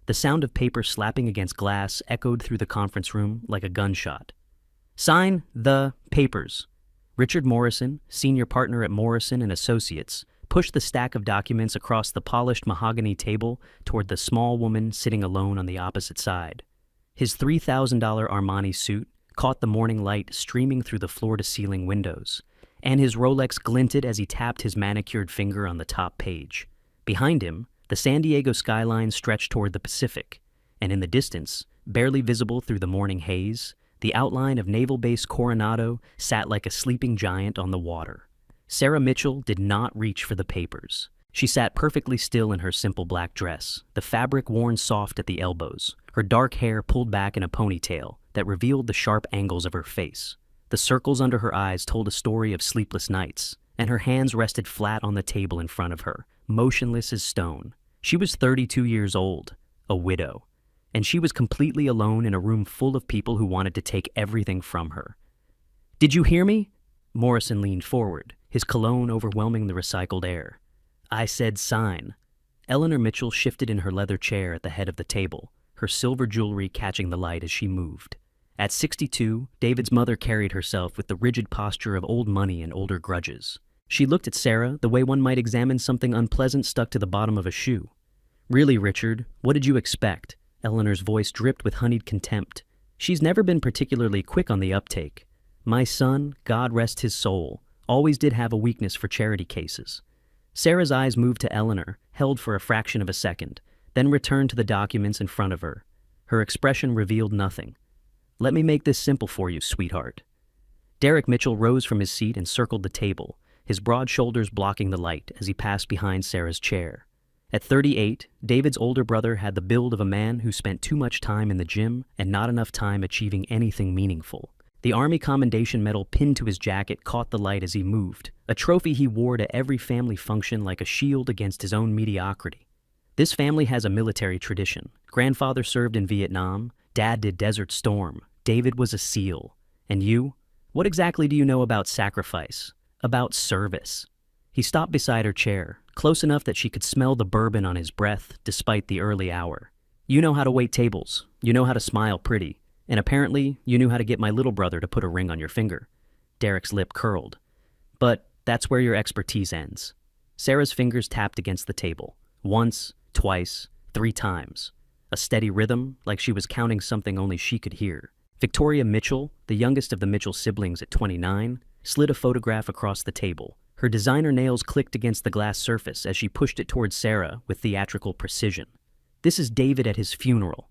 The sound of paper slapping against glass echoed through the conference room like a gunshot. "Sign the papers." Richard Morrison, senior partner at Morrison and Associates, pushed the stack of documents across the polished mahogany table toward the small woman sitting alone on the opposite side. His $3,000 Armani suit caught the morning light streaming through the floor-to-ceiling windows, and his Rolex glinted as he tapped his manicured finger on the top page. Behind him, the San Diego skyline stretched toward the Pacific, and in the distance, barely visible through the morning haze, the outline of Naval Base Coronado sat like a sleeping giant on the water. Sarah Mitchell did not reach for the papers. She sat perfectly still in her simple black dress, the fabric worn soft at the elbows, her dark hair pulled back in a ponytail that revealed the sharp angles of her face. The circles under her eyes told a story of sleepless nights, and her hands rested flat on the table in front of her, motionless as stone. She was 32 years old, a widow, and she was completely alone in a room full of people who wanted to take everything from her. "Did you hear me?" Morrison leaned forward, his cologne overwhelming the recycled air. "I said sign." Eleanor Mitchell shifted in her leather chair at the head of the table, her silver jewelry catching the light as she moved. At 62, David's mother carried herself with the rigid posture of old money and older grudges. She looked at Sarah the way one might examine something unpleasant stuck to the bottom of a shoe. "Really, Richard, what did you expect?" Eleanor's voice dripped with honeyed contempt. "She's never been particularly quick on the uptake. My son, God rest his soul, always did have a weakness for charity cases." Sarah's eyes moved to Eleanor, held for a fraction of a second, then returned to the documents in front of her. Her expression revealed nothing. "Let me make this simple for you, sweetheart." Derek Mitchell rose from his seat and circled the table, his broad shoulders blocking the light as he passed behind Sarah's chair. At 38, David's older brother had the build of a man who spent too much time in the gym and not enough time achieving anything meaningful. The Army Commendation Medal pinned to his jacket caught the light as he moved, a trophy he wore to every family function like a shield against his own mediocrity. This family has a military tradition. Grandfather served in Vietnam, Dad did Desert Storm, David was a SEAL. And you? What exactly do you know about sacrifice? About service? He stopped beside her chair, close enough that she could smell the bourbon on his breath despite the early hour. "You know how to wait tables. You know how to smile pretty. And apparently, you knew how to get my little brother to put a ring on your finger." Derek's lip curled. "But that's where your expertise ends." Sarah's fingers tapped against the table. Once, twice, 3 times. A steady rhythm, like she was counting something only she could hear. Victoria Mitchell, the youngest of the Mitchell siblings at 29, slid a photograph across the table. Her designer nails clicked against the glass surface as she pushed it towards Sarah with theatrical precision. "This is David at his funeral."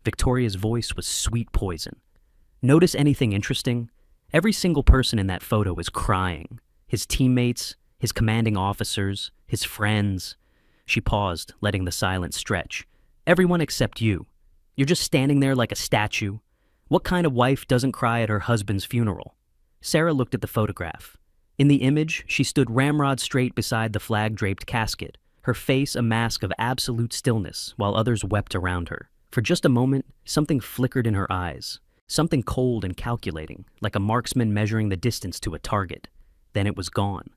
Victoria's voice was sweet poison. "Notice anything interesting? Every single person in that photo is crying. His teammates, his commanding officers, his friends." She paused, letting the silence stretch. "Everyone except you. You're just standing there like a statue. What kind of wife doesn't cry at her husband's funeral?" Sarah looked at the photograph. In the image, she stood ramrod straight beside the flag-draped casket, her face a mask of absolute stillness while others wept around her. For just a moment, something flickered in her eyes, something cold and calculating, like a marksman measuring the distance to a target. Then it was gone.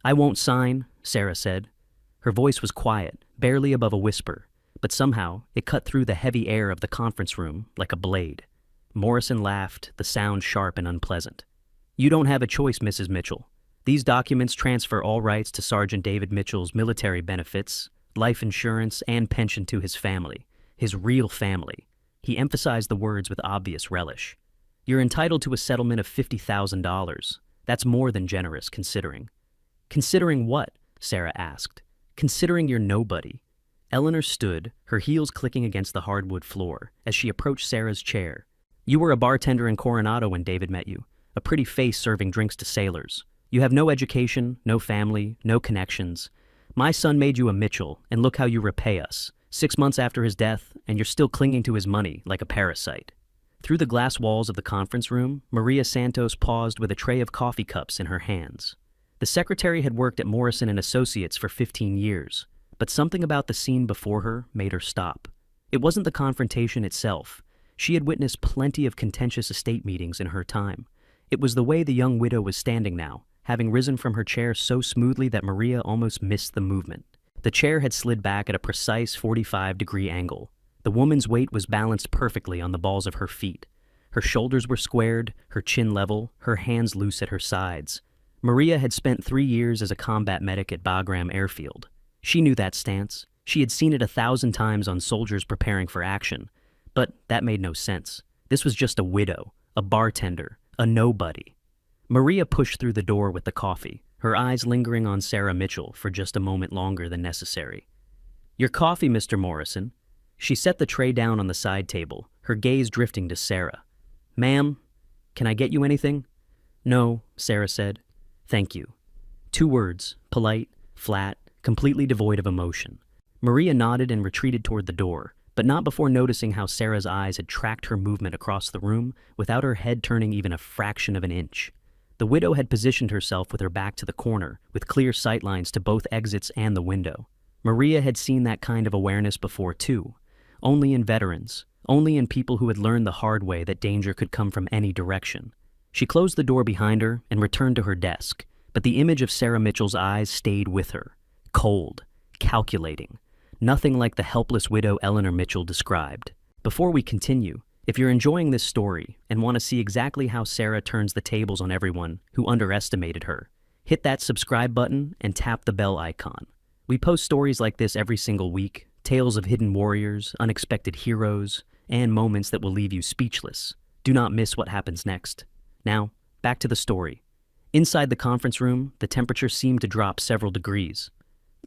"I won't sign," Sarah said. Her voice was quiet, barely above a whisper, but somehow it cut through the heavy air of the conference room like a blade. Morrison laughed, the sound sharp and unpleasant. "You don't have a choice, Mrs. Mitchell. These documents transfer all rights to Sergeant David Mitchell's military benefits, life insurance, and pension to his family. His real family." He emphasized the words with obvious relish. "You're entitled to a settlement of $50,000. That's more than generous, considering." "Considering what?" Sarah asked. "Considering you're nobody." Eleanor stood, her heels clicking against the hardwood floor, as she approached Sarah's chair. "You were a bartender in Coronado when David met you, a pretty face serving drinks to sailors. You have no education, no family, no connections. My son made you a Mitchell, and look how you repay us. 6 months after his death, and you're still clinging to his money like a parasite." Through the glass walls of the conference room, Maria Santos paused with a tray of coffee cups in her hands. The secretary had worked at Morrison and Associates for 15 years, but something about the scene before her made her stop. It wasn't the confrontation itself. She had witnessed plenty of contentious estate meetings in her time. It was the way the young widow was standing now, having risen from her chair so smoothly that Maria almost missed the movement. The chair had slid back at a precise 45-degree angle. The woman's weight was balanced perfectly on the balls of her feet. Her shoulders were squared, her chin level, her hands loose at her sides. Maria had spent 3 years as a combat medic at Bagram Airfield. She knew that stance. She had seen it 1,000 times on soldiers preparing for action. But that made no sense. This was just a widow, a bartender, a nobody. Maria pushed through the door with the coffee, her eyes lingering on Sarah Mitchell for just a moment longer than necessary. "Your coffee, Mr. Morrison." She set the tray down on the side table, her gaze drifting to Sarah. "Ma'am, can I get you anything?" "No," Sarah said. "Thank you." 2 words, polite, flat, completely devoid of emotion. Maria nodded and retreated toward the door, but not before noticing how Sarah's eyes had tracked her movement across the room without her head turning even a fraction of an inch. The widow had positioned herself with her back to the corner, with clear sightlines to both exits and the window. Maria had seen that kind of awareness before too, only in veterans, only in people who had learned the hard way that danger could come from any direction. She closed the door behind her and returned to her desk, but the image of Sarah Mitchell's eyes stayed with her, cold, calculating, nothing like the helpless widow Eleanor Mitchell described. Before we continue, if you're enjoying this story and want to see exactly how Sarah turns the tables on everyone who underestimated her, hit that subscribe button and tap the bell icon. We post stories like this every single week, tales of hidden warriors, unexpected heroes, and moments that will leave you speechless. Do not miss what happens next. Now, back to the story. Inside the conference room, the temperature seemed to drop several degrees.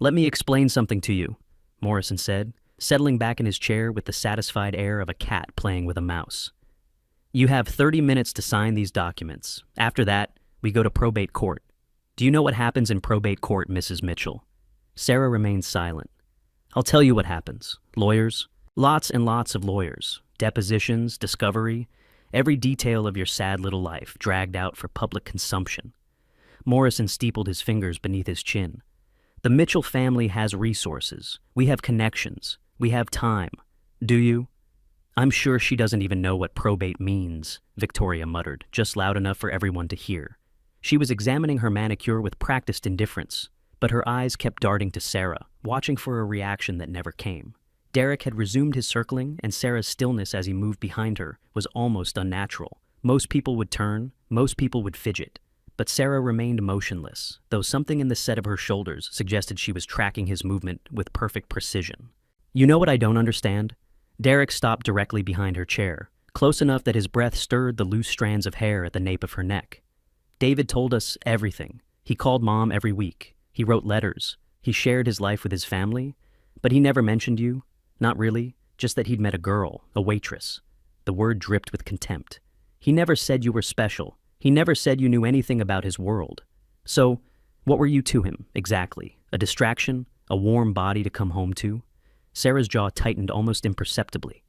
"Let me explain something to you," Morrison said, settling back in his chair with the satisfied air of a cat playing with a mouse. "You have 30 minutes to sign these documents. After that, we go to probate court. Do you know what happens in probate court, Mrs. Mitchell?" Sarah remained silent. "I'll tell you what happens. Lawyers. Lots and lots of lawyers. Depositions, discovery, every detail of your sad little life dragged out for public consumption." Morrison steepled his fingers beneath his chin. "The Mitchell family has resources. We have connections. We have time. Do you?" "I'm sure she doesn't even know what probate means," Victoria muttered, just loud enough for everyone to hear. She was examining her manicure with practiced indifference, but her eyes kept darting to Sarah, watching for a reaction that never came. Derek had resumed his circling, and Sarah's stillness as he moved behind her was almost unnatural. Most people would turn, most people would fidget. But Sarah remained motionless, though something in the set of her shoulders suggested she was tracking his movement with perfect precision. "You know what I don't understand?" Derek stopped directly behind her chair, close enough that his breath stirred the loose strands of hair at the nape of her neck. "David told us everything. He called Mom every week. He wrote letters. He shared his life with his family. But he never mentioned you. Not really, just that he'd met a girl, a waitress." The word dripped with contempt. "He never said you were special. He never said you knew anything about his world. So, what were you to him, exactly? A distraction? A warm body to come home to?" Sarah's jaw tightened almost imperceptibly.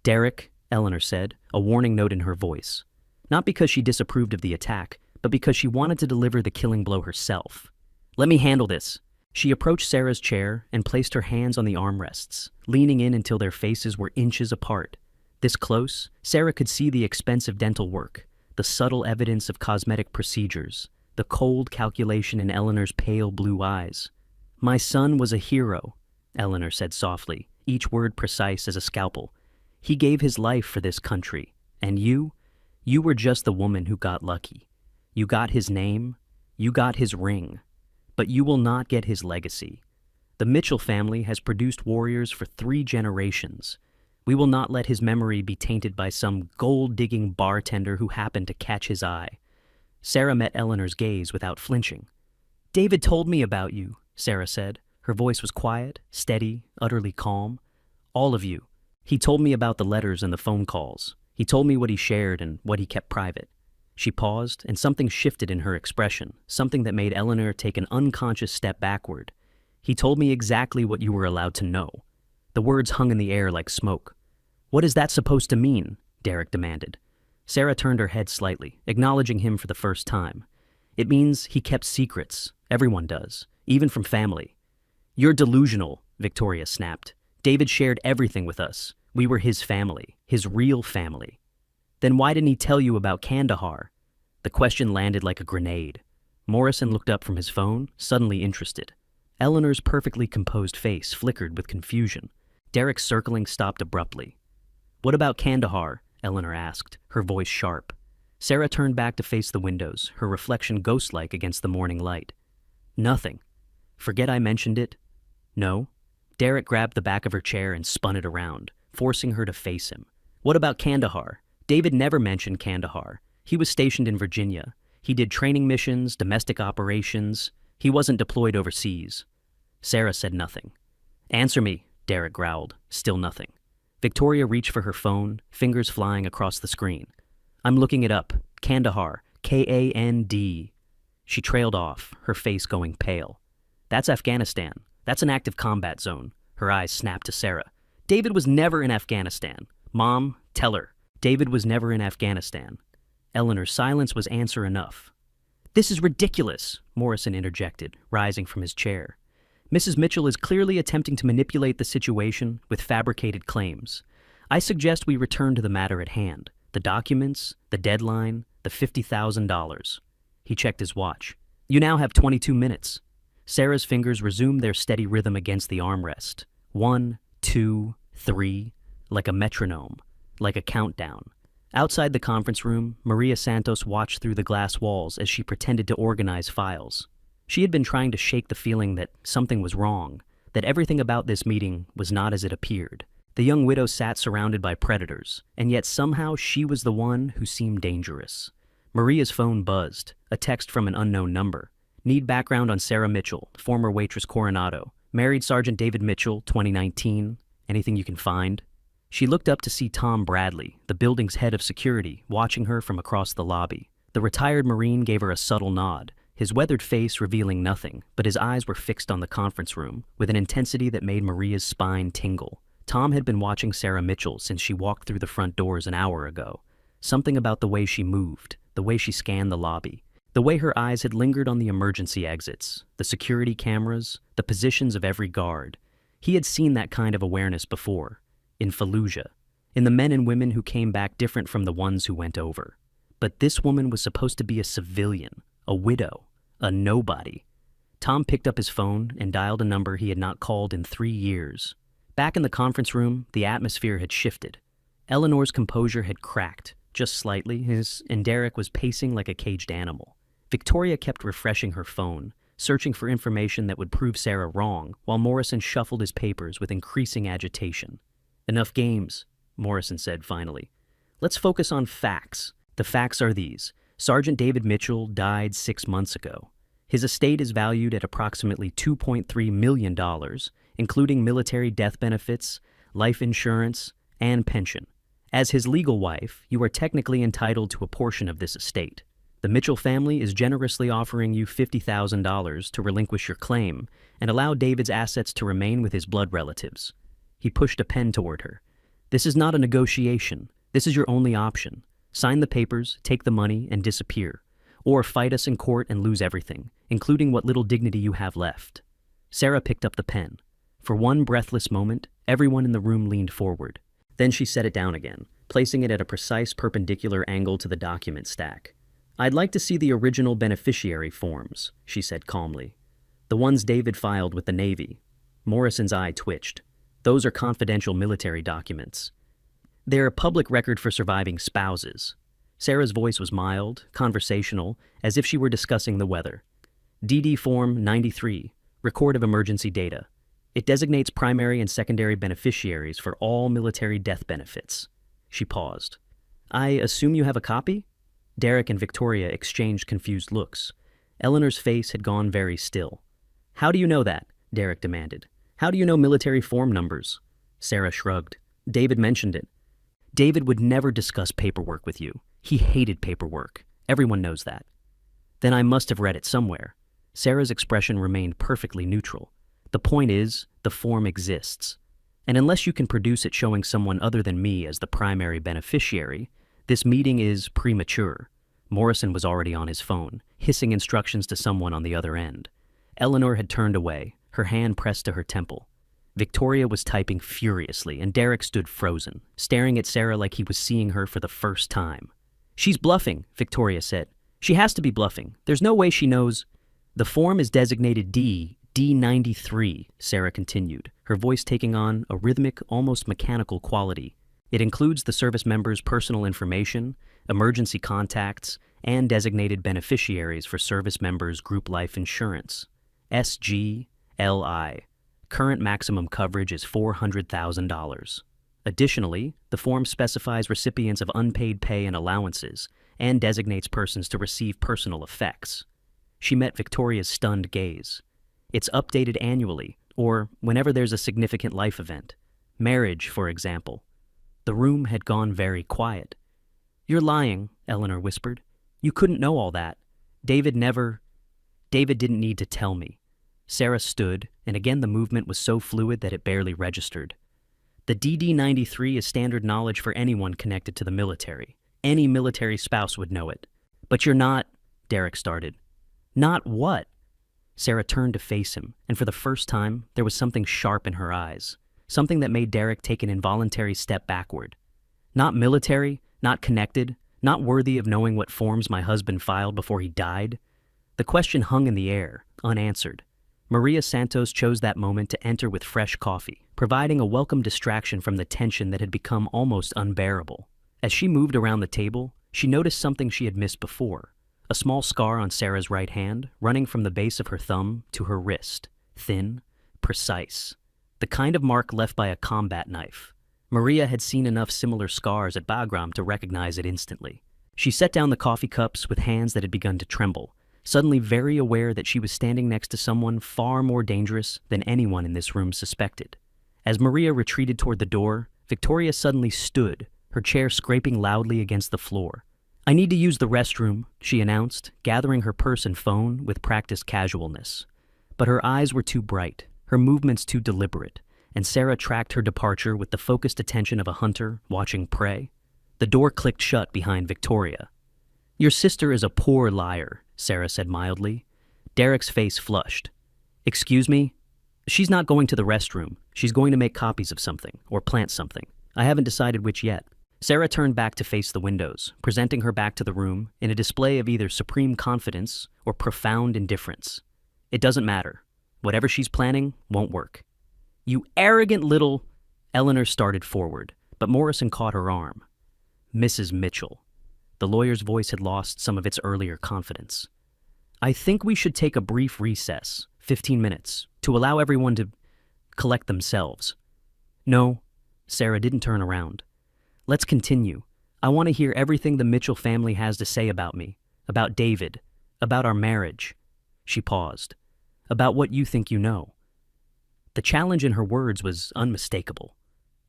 "Derek," Eleanor said, a warning note in her voice. Not because she disapproved of the attack, but because she wanted to deliver the killing blow herself. "Let me handle this." She approached Sarah's chair and placed her hands on the armrests, leaning in until their faces were inches apart. This close, Sarah could see the expensive dental work, the subtle evidence of cosmetic procedures, the cold calculation in Eleanor's pale blue eyes. "My son was a hero," Eleanor said softly, each word precise as a scalpel. "He gave his life for this country. And you were just the woman who got lucky. You got his name, you got his ring. But you will not get his legacy. The Mitchell family has produced warriors for 3 generations. We will not let his memory be tainted by some gold-digging bartender who happened to catch his eye." Sarah met Eleanor's gaze without flinching. "David told me about you," Sarah said. Her voice was quiet, steady, utterly calm. "All of you. He told me about the letters and the phone calls. He told me what he shared and what he kept private." She paused, and something shifted in her expression, something that made Eleanor take an unconscious step backward. "He told me exactly what you were allowed to know." The words hung in the air like smoke. "What is that supposed to mean?" Derek demanded. Sarah turned her head slightly, acknowledging him for the first time. "It means he kept secrets. Everyone does, even from family." "You're delusional," Victoria snapped. "David shared everything with us. We were his family, his real family." "Then why didn't he tell you about Kandahar?" The question landed like a grenade. Morrison looked up from his phone, suddenly interested. Eleanor's perfectly composed face flickered with confusion. Derek's circling stopped abruptly. "What about Kandahar?" Eleanor asked, her voice sharp. Sarah turned back to face the windows, her reflection ghost-like against the morning light. "Nothing. Forget I mentioned it?" "No." Derek grabbed the back of her chair and spun it around, forcing her to face him. "What about Kandahar? David never mentioned Kandahar. He was stationed in Virginia. He did training missions, domestic operations. He wasn't deployed overseas." Sarah said nothing. "Answer me," Derek growled. Still nothing. Victoria reached for her phone, fingers flying across the screen. "I'm looking it up. Kandahar. K-A-N-D." She trailed off, her face going pale. "That's Afghanistan. That's an active combat zone." Her eyes snapped to Sarah. "David was never in Afghanistan. Mom, tell her. David was never in Afghanistan." Eleanor's silence was answer enough. "This is ridiculous," Morrison interjected, rising from his chair. "Mrs. Mitchell is clearly attempting to manipulate the situation with fabricated claims. I suggest we return to the matter at hand. The documents, the deadline, the $50,000. He checked his watch. "You now have 22 minutes. Sarah's fingers resumed their steady rhythm against the armrest. 1, 2, 3, like a metronome, like a countdown. Outside the conference room, Maria Santos watched through the glass walls as she pretended to organize files. She had been trying to shake the feeling that something was wrong, that everything about this meeting was not as it appeared. The young widow sat surrounded by predators, and yet somehow she was the one who seemed dangerous. Maria's phone buzzed, a text from an unknown number. "Need background on Sarah Mitchell, former waitress Coronado. Married Sergeant David Mitchell, 2019. Anything you can find?" She looked up to see Tom Bradley, the building's head of security, watching her from across the lobby. The retired Marine gave her a subtle nod, his weathered face revealing nothing, but his eyes were fixed on the conference room, with an intensity that made Maria's spine tingle. Tom had been watching Sarah Mitchell since she walked through the front doors an hour ago. Something about the way she moved, the way she scanned the lobby, the way her eyes had lingered on the emergency exits, the security cameras, the positions of every guard. He had seen that kind of awareness before, in Fallujah, in the men and women who came back different from the ones who went over. But this woman was supposed to be a civilian, a widow, a nobody. Tom picked up his phone and dialed a number he had not called in 3 years. Back in the conference room, the atmosphere had shifted. Eleanor's composure had cracked, just slightly, and Derek was pacing like a caged animal. Victoria kept refreshing her phone, searching for information that would prove Sarah wrong, while Morrison shuffled his papers with increasing agitation. "Enough games," Morrison said finally. "Let's focus on facts. The facts are these. Sergeant David Mitchell died 6 months ago. His estate is valued at approximately $2.3 million, including military death benefits, life insurance, and pension. As his legal wife, you are technically entitled to a portion of this estate. The Mitchell family is generously offering you $50,000 to relinquish your claim and allow David's assets to remain with his blood relatives." He pushed a pen toward her. "This is not a negotiation. This is your only option. Sign the papers, take the money, and disappear. Or fight us in court and lose everything, including what little dignity you have left." Sarah picked up the pen. For one breathless moment, everyone in the room leaned forward. Then she set it down again, placing it at a precise perpendicular angle to the document stack. "I'd like to see the original beneficiary forms," she said calmly. "The ones David filed with the Navy." Morrison's eye twitched. "Those are confidential military documents. They're a public record for surviving spouses." Sarah's voice was mild, conversational, as if she were discussing the weather. "DD Form 93, Record of Emergency Data. It designates primary and secondary beneficiaries for all military death benefits." She paused. "I assume you have a copy?" Derek and Victoria exchanged confused looks. Eleanor's face had gone very still. "How do you know that?" Derek demanded. "How do you know military form numbers?" Sarah shrugged. "David mentioned it." "David would never discuss paperwork with you. He hated paperwork. Everyone knows that." "Then I must have read it somewhere." Sarah's expression remained perfectly neutral. "The point is, the form exists. And unless you can produce it showing someone other than me as the primary beneficiary, this meeting is premature." Morrison was already on his phone, hissing instructions to someone on the other end. Eleanor had turned away, her hand pressed to her temple. Victoria was typing furiously, and Derek stood frozen, staring at Sarah like he was seeing her for the first time. "She's bluffing," Victoria said. "She has to be bluffing. There's no way she knows." "The form is designated D D93, Sarah continued, her voice taking on a rhythmic, almost mechanical quality. It includes the service member's personal information, emergency contacts, and designated beneficiaries for service members' group life insurance. SGLI. Current maximum coverage is $400,000. Additionally, the form specifies recipients of unpaid pay and allowances and designates persons to receive personal effects. She met Victoria's stunned gaze. It's updated annually, or whenever there's a significant life event. Marriage, for example. The room had gone very quiet. "You're lying," Eleanor whispered. "You couldn't know all that. David didn't need to tell me." Sarah stood, and again the movement was so fluid that it barely registered. The DD-93 is standard knowledge for anyone connected to the military. Any military spouse would know it. "But you're not," Derek started. "Not what?" Sarah turned to face him, and for the first time, there was something sharp in her eyes, something that made Derek take an involuntary step backward. "Not military, not connected, not worthy of knowing what forms my husband filed before he died?" The question hung in the air, unanswered. Maria Santos chose that moment to enter with fresh coffee, providing a welcome distraction from the tension that had become almost unbearable. As she moved around the table, she noticed something she had missed before. A small scar on Sarah's right hand, running from the base of her thumb to her wrist. Thin, precise. The kind of mark left by a combat knife. Maria had seen enough similar scars at Bagram to recognize it instantly. She set down the coffee cups with hands that had begun to tremble, suddenly very aware that she was standing next to someone far more dangerous than anyone in this room suspected. As Maria retreated toward the door, Victoria suddenly stood, her chair scraping loudly against the floor. "I need to use the restroom," she announced, gathering her purse and phone with practiced casualness. But her eyes were too bright, her movements too deliberate, and Sarah tracked her departure with the focused attention of a hunter watching prey. The door clicked shut behind Victoria. "Your sister is a poor liar," Sarah said mildly. Derek's face flushed. "Excuse me? She's not going to the restroom. She's going to make copies of something, or plant something. I haven't decided which yet." Sarah turned back to face the windows, presenting her back to the room in a display of either supreme confidence or profound indifference. "It doesn't matter. Whatever she's planning won't work." "You arrogant little—" Eleanor started forward, but Morrison caught her arm. "Mrs. Mitchell." The lawyer's voice had lost some of its earlier confidence. "I think we should take a brief recess, 15 minutes, to allow everyone to collect themselves." "No." Sarah didn't turn around. "Let's continue. I want to hear everything the Mitchell family has to say about me, about David, about our marriage." She paused. "About what you think you know." The challenge in her words was unmistakable.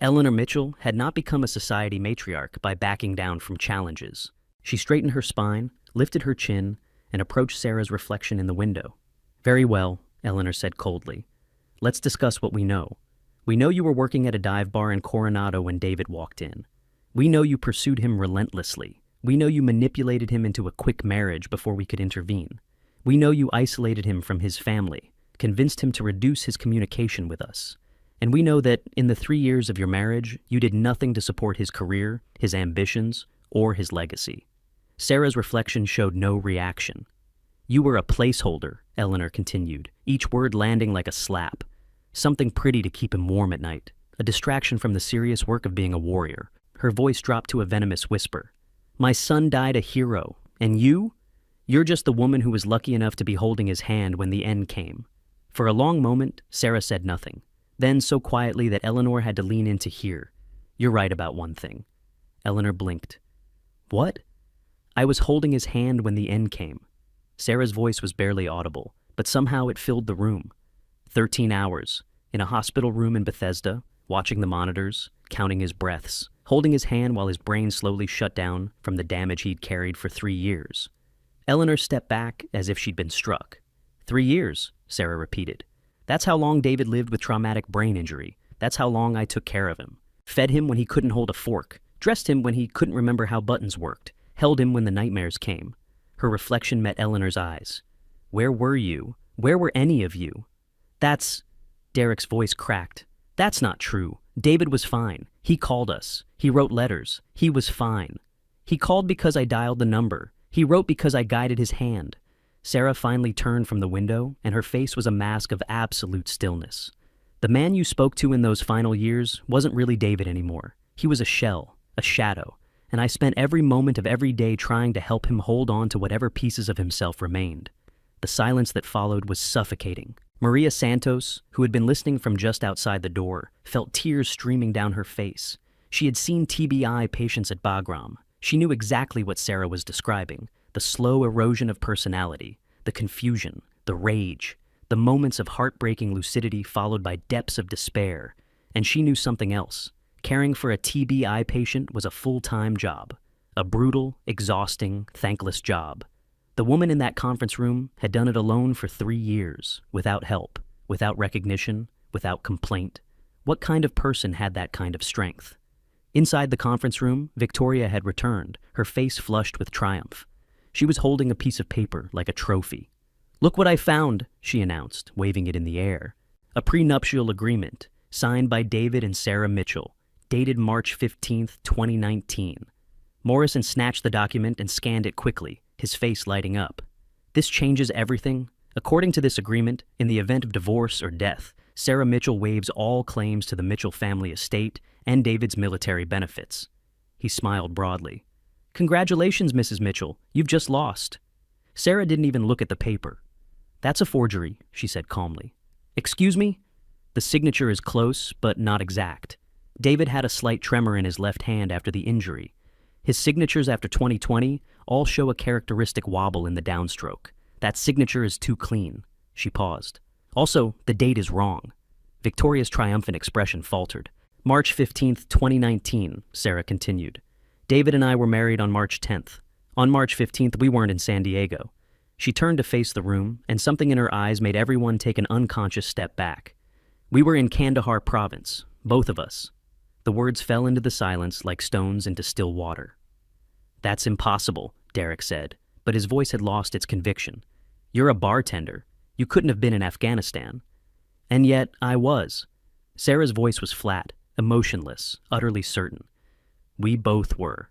Eleanor Mitchell had not become a society matriarch by backing down from challenges. She straightened her spine, lifted her chin, and approached Sarah's reflection in the window. "Very well," Eleanor said coldly. "Let's discuss what we know. We know you were working at a dive bar in Coronado when David walked in. We know you pursued him relentlessly. We know you manipulated him into a quick marriage before we could intervene. We know you isolated him from his family, convinced him to reduce his communication with us. And we know that in the 3 years of your marriage, you did nothing to support his career, his ambitions, or his legacy." Sarah's reflection showed no reaction. "You were a placeholder," Eleanor continued, each word landing like a slap. "Something pretty to keep him warm at night, a distraction from the serious work of being a warrior." Her voice dropped to a venomous whisper. "My son died a hero, and you're just the woman who was lucky enough to be holding his hand when the end came." For a long moment, Sarah said nothing. Then, so quietly that Eleanor had to lean in to hear. "You're right about one thing." Eleanor blinked. "What?" "I was holding his hand when the end came." Sarah's voice was barely audible, but somehow it filled the room. 13 hours, in a hospital room in Bethesda, watching the monitors, counting his breaths, holding his hand while his brain slowly shut down from the damage he'd carried for 3 years. Eleanor stepped back as if she'd been struck. 3 years, Sarah repeated. "That's how long David lived with traumatic brain injury. That's how long I took care of him. Fed him when he couldn't hold a fork, dressed him when he couldn't remember how buttons worked, held him when the nightmares came." Her reflection met Eleanor's eyes. "Where were you? Where were any of you?" "That's—" Derek's voice cracked. "That's not true. David was fine. He called us. He wrote letters. He was fine. He called because I dialed the number. He wrote because I guided his hand." Sarah finally turned from the window, and her face was a mask of absolute stillness. The man you spoke to in those final years wasn't really David anymore. He was a shell, a shadow, and I spent every moment of every day trying to help him hold on to whatever pieces of himself remained. The silence that followed was suffocating. Maria Santos, who had been listening from just outside the door, felt tears streaming down her face. She had seen TBI patients at Bagram. She knew exactly what Sarah was describing: the slow erosion of personality, the confusion, the rage, the moments of heartbreaking lucidity followed by depths of despair. And she knew something else. Caring for a TBI patient was a full-time job. A brutal, exhausting, thankless job. The woman in that conference room had done it alone for 3 years, without help, without recognition, without complaint. What kind of person had that kind of strength? Inside the conference room, Victoria had returned, her face flushed with triumph. She was holding a piece of paper like a trophy. "Look what I found," she announced, waving it in the air. A prenuptial agreement, signed by David and Sarah Mitchell, dated March 15th, 2019. Morrison snatched the document and scanned it quickly, his face lighting up. "This changes everything. According to this agreement, in the event of divorce or death, Sarah Mitchell waives all claims to the Mitchell family estate and David's military benefits." He smiled broadly. "Congratulations, Mrs. Mitchell. You've just lost." Sarah didn't even look at the paper. "That's a forgery," she said calmly. "Excuse me?" "The signature is close, but not exact. David had a slight tremor in his left hand after the injury. His signatures after 2020 all show a characteristic wobble in the downstroke. That signature is too clean." She paused. "Also, the date is wrong." Victoria's triumphant expression faltered. "March 15th, 2019, Sarah continued. "David and I were married on March 10th. On March 15th, we weren't in San Diego." She turned to face the room, and something in her eyes made everyone take an unconscious step back. "We were in Kandahar province, both of us." The words fell into the silence like stones into still water. "That's impossible," Derek said, but his voice had lost its conviction. "You're a bartender. You couldn't have been in Afghanistan." "And yet, I was." Sarah's voice was flat, emotionless, utterly certain. "We both were.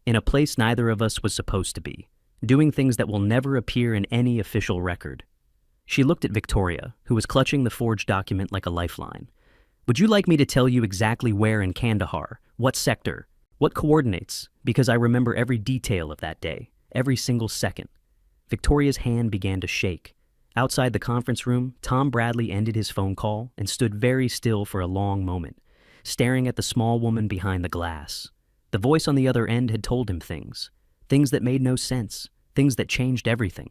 In a place neither of us was supposed to be, doing things that will never appear in any official record." She looked at Victoria, who was clutching the forged document like a lifeline. "Would you like me to tell you exactly where in Kandahar, what sector, what coordinates, because I remember every detail of that day, every single second." Victoria's hand began to shake. Outside the conference room, Tom Bradley ended his phone call and stood very still for a long moment, staring at the small woman behind the glass. The voice on the other end had told him things that made no sense, things that changed everything.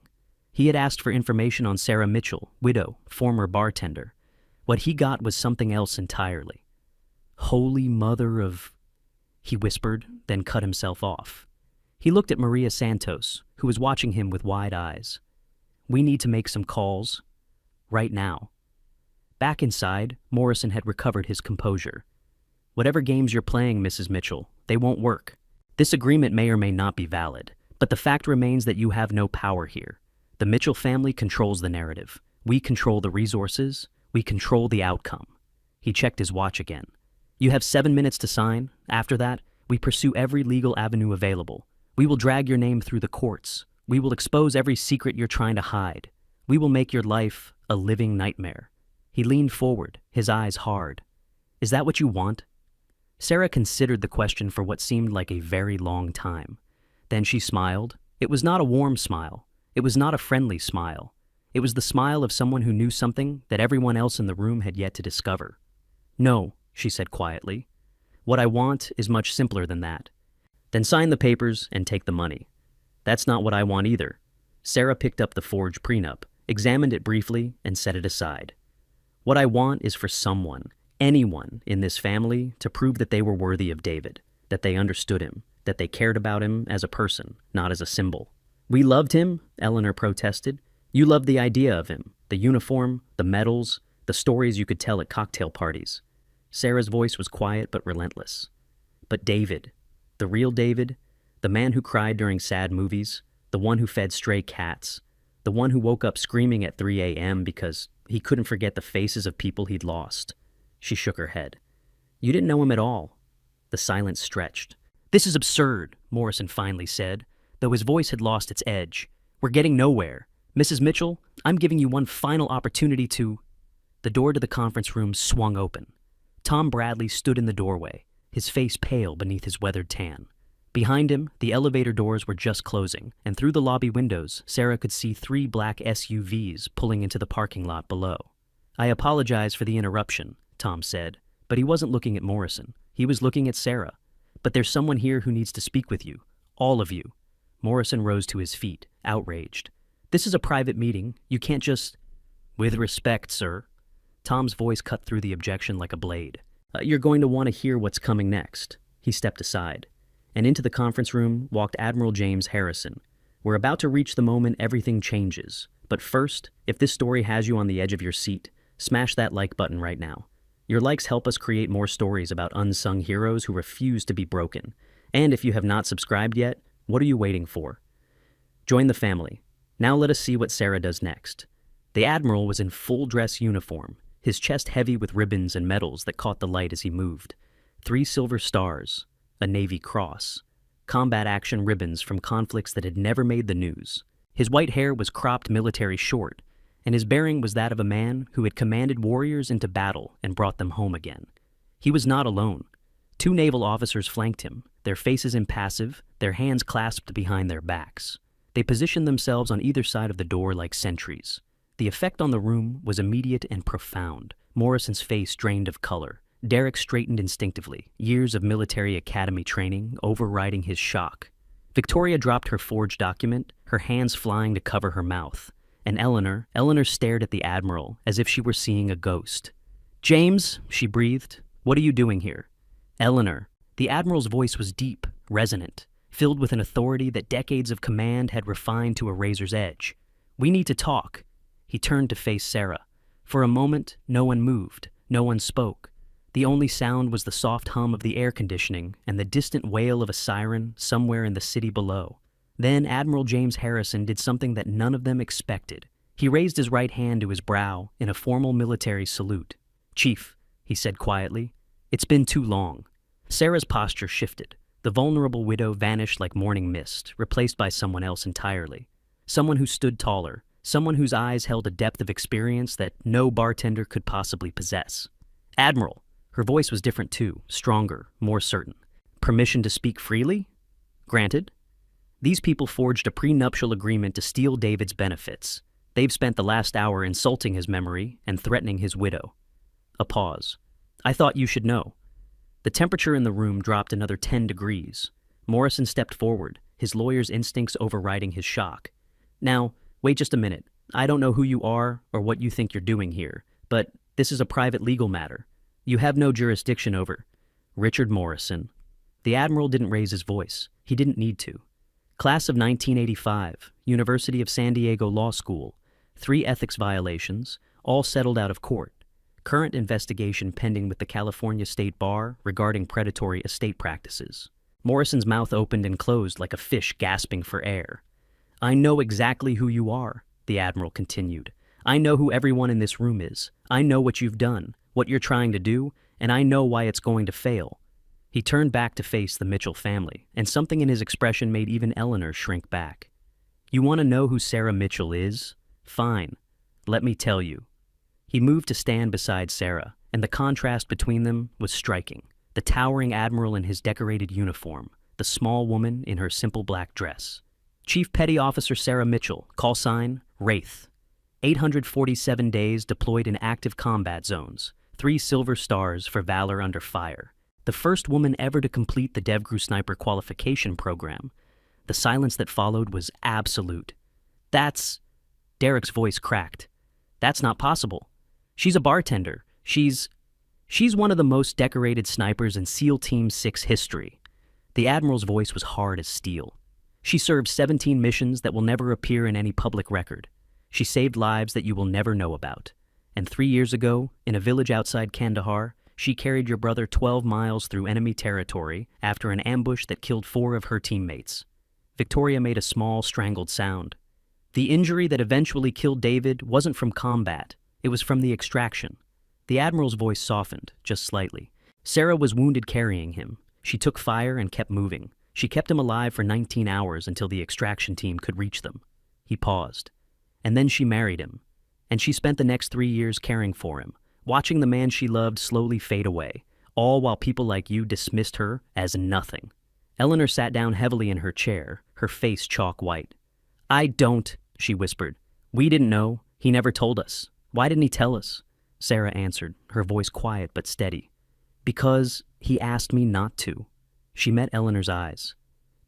He had asked for information on Sarah Mitchell, widow, former bartender. What he got was something else entirely. "Holy Mother of..." he whispered, then cut himself off. He looked at Maria Santos, who was watching him with wide eyes. "We need to make some calls. Right now." Back inside, Morrison had recovered his composure. "Whatever games you're playing, Mrs. Mitchell, they won't work. This agreement may or may not be valid, but the fact remains that you have no power here. The Mitchell family controls the narrative. We control the resources. We control the outcome." He checked his watch again. "You have 7 minutes to sign. After that, we pursue every legal avenue available. We will drag your name through the courts. We will expose every secret you're trying to hide. We will make your life a living nightmare." He leaned forward, his eyes hard. "Is that what you want?" Sarah considered the question for what seemed like a very long time. Then she smiled. It was not a warm smile. It was not a friendly smile. It was the smile of someone who knew something that everyone else in the room had yet to discover. "No," she said quietly. "What I want is much simpler than that." "Then sign the papers and take the money." "That's not what I want either." Sarah picked up the forged prenup, examined it briefly, and set it aside. "What I want is for someone, anyone in this family to prove that they were worthy of David, that they understood him, that they cared about him as a person, not as a symbol." "We loved him," Eleanor protested. "You loved the idea of him, the uniform, the medals, the stories you could tell at cocktail parties." Sarah's voice was quiet but relentless. "But David, the real David, the man who cried during sad movies, the one who fed stray cats, the one who woke up screaming at 3 a.m. because he couldn't forget the faces of people he'd lost." She shook her head. "You didn't know him at all." The silence stretched. "This is absurd," Morrison finally said, though his voice had lost its edge. "We're getting nowhere. Mrs. Mitchell, I'm giving you one final opportunity to... The door to the conference room swung open. Tom Bradley stood in the doorway, his face pale beneath his weathered tan. Behind him, the elevator doors were just closing, and through the lobby windows, Sarah could see 3 black SUVs pulling into the parking lot below. I apologize for the interruption, Tom said, but he wasn't looking at Morrison. He was looking at Sarah. But there's someone here who needs to speak with you. All of you. Morrison rose to his feet, outraged. This is a private meeting. You can't just... With respect, sir. Tom's voice cut through the objection like a blade. You're going to want to hear what's coming next. He stepped aside. And into the conference room walked Admiral James Harrison. We're about to reach the moment everything changes. But first, if this story has you on the edge of your seat, smash that like button right now. Your likes help us create more stories about unsung heroes who refuse to be broken. And if you have not subscribed yet, what are you waiting for? Join the family. Now let us see what Sarah does next. The Admiral was in full dress uniform, his chest heavy with ribbons and medals that caught the light as he moved. 3 silver stars, a Navy cross, combat action ribbons from conflicts that had never made the news. His white hair was cropped military short, and his bearing was that of a man who had commanded warriors into battle and brought them home again. He was not alone. 2 naval officers flanked him, their faces impassive, their hands clasped behind their backs. They positioned themselves on either side of the door like sentries. The effect on the room was immediate and profound. Morrison's face drained of color. Derek straightened instinctively, years of military academy training overriding his shock. Victoria dropped her forged document, her hands flying to cover her mouth. And Eleanor stared at the Admiral as if she were seeing a ghost. "James," she breathed, "what are you doing here?" "Eleanor." The Admiral's voice was deep, resonant, filled with an authority that decades of command had refined to a razor's edge. "We need to talk." He turned to face Sarah. For a moment, no one moved, no one spoke. The only sound was the soft hum of the air conditioning and the distant wail of a siren somewhere in the city below. Then Admiral James Harrison did something that none of them expected. He raised his right hand to his brow in a formal military salute. "Chief," he said quietly, "it's been too long." Sarah's posture shifted. The vulnerable widow vanished like morning mist, replaced by someone else entirely. Someone who stood taller, someone whose eyes held a depth of experience that no bartender could possibly possess. "Admiral." Her voice was different too, stronger, more certain. "Permission to speak freely?" "Granted." These people forged a prenuptial agreement to steal David's benefits. They've spent the last hour insulting his memory and threatening his widow. A pause. "I thought you should know." The temperature in the room dropped another 10 degrees. Morrison stepped forward, his lawyer's instincts overriding his shock. "Now, wait just a minute. I don't know who you are or what you think you're doing here, but this is a private legal matter. You have no jurisdiction over..." "Richard Morrison." The Admiral didn't raise his voice. He didn't need to. "Class of 1985, University of San Diego Law School. 3 ethics violations, all settled out of court. Current investigation pending with the California State Bar regarding predatory estate practices." Morrison's mouth opened and closed like a fish gasping for air. "I know exactly who you are," the Admiral continued. "I know who everyone in this room is. I know what you've done, what you're trying to do, and I know why it's going to fail." He turned back to face the Mitchell family, and something in his expression made even Eleanor shrink back. "You want to know who Sarah Mitchell is? Fine. Let me tell you." He moved to stand beside Sarah, and the contrast between them was striking. The towering Admiral in his decorated uniform, the small woman in her simple black dress. "Chief Petty Officer Sarah Mitchell, call sign, Wraith. 847 days deployed in active combat zones, 3 silver stars for valor under fire. The first woman ever to complete the DevGru Sniper qualification program." The silence that followed was absolute. "That's..." Derek's voice cracked. "That's not possible. She's a bartender. She's one of the most decorated snipers in SEAL Team 6 history." The Admiral's voice was hard as steel. "She served 17 missions that will never appear in any public record. She saved lives that you will never know about. And 3 years ago, in a village outside Kandahar, she carried your brother 12 miles through enemy territory after an ambush that killed 4 of her teammates." Victoria made a small, strangled sound. "The injury that eventually killed David wasn't from combat. It was from the extraction." The Admiral's voice softened, just slightly. "Sarah was wounded carrying him. She took fire and kept moving. She kept him alive for 19 hours until the extraction team could reach them." He paused. And then she married him. And she spent the next 3 years caring for him, watching the man she loved slowly fade away, all while people like you dismissed her as nothing. Eleanor sat down heavily in her chair, her face chalk white. "I don't," she whispered. "We didn't know. He never told us. Why didn't he tell us?" Sarah answered, her voice quiet but steady. "Because he asked me not to." She met Eleanor's eyes.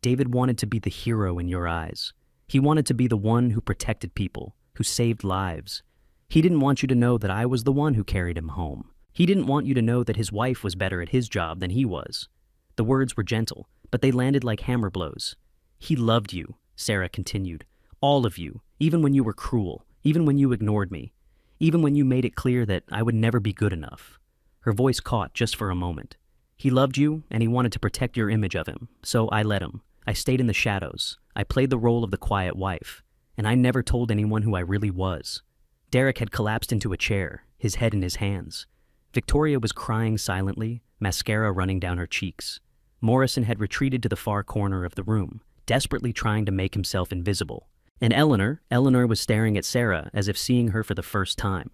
"David wanted to be the hero in your eyes. He wanted to be the one who protected people, who saved lives. He didn't want you to know that I was the one who carried him home. He didn't want you to know that his wife was better at his job than he was." The words were gentle, but they landed like hammer blows. "He loved you," Sarah continued. "All of you, even when you were cruel, even when you ignored me, even when you made it clear that I would never be good enough." Her voice caught just for a moment. "He loved you, and he wanted to protect your image of him, so I let him. I stayed in the shadows. I played the role of the quiet wife, and I never told anyone who I really was." Derek had collapsed into a chair, his head in his hands. Victoria was crying silently, mascara running down her cheeks. Morrison had retreated to the far corner of the room, desperately trying to make himself invisible. And Eleanor was staring at Sarah as if seeing her for the first time.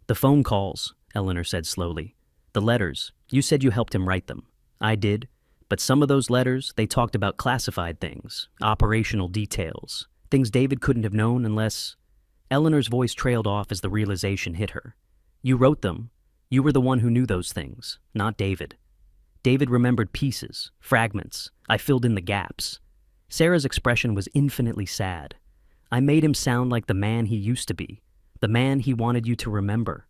"The phone calls," Eleanor said slowly. "The letters, you said you helped him write them. I did. But some of those letters, they talked about classified things, operational details, things David couldn't have known unless..." Eleanor's voice trailed off as the realization hit her. "You wrote them. You were the one who knew those things, not David. David remembered pieces, fragments. I filled in the gaps." Sarah's expression was infinitely sad. "I made him sound like the man he used to be, the man he wanted you to remember."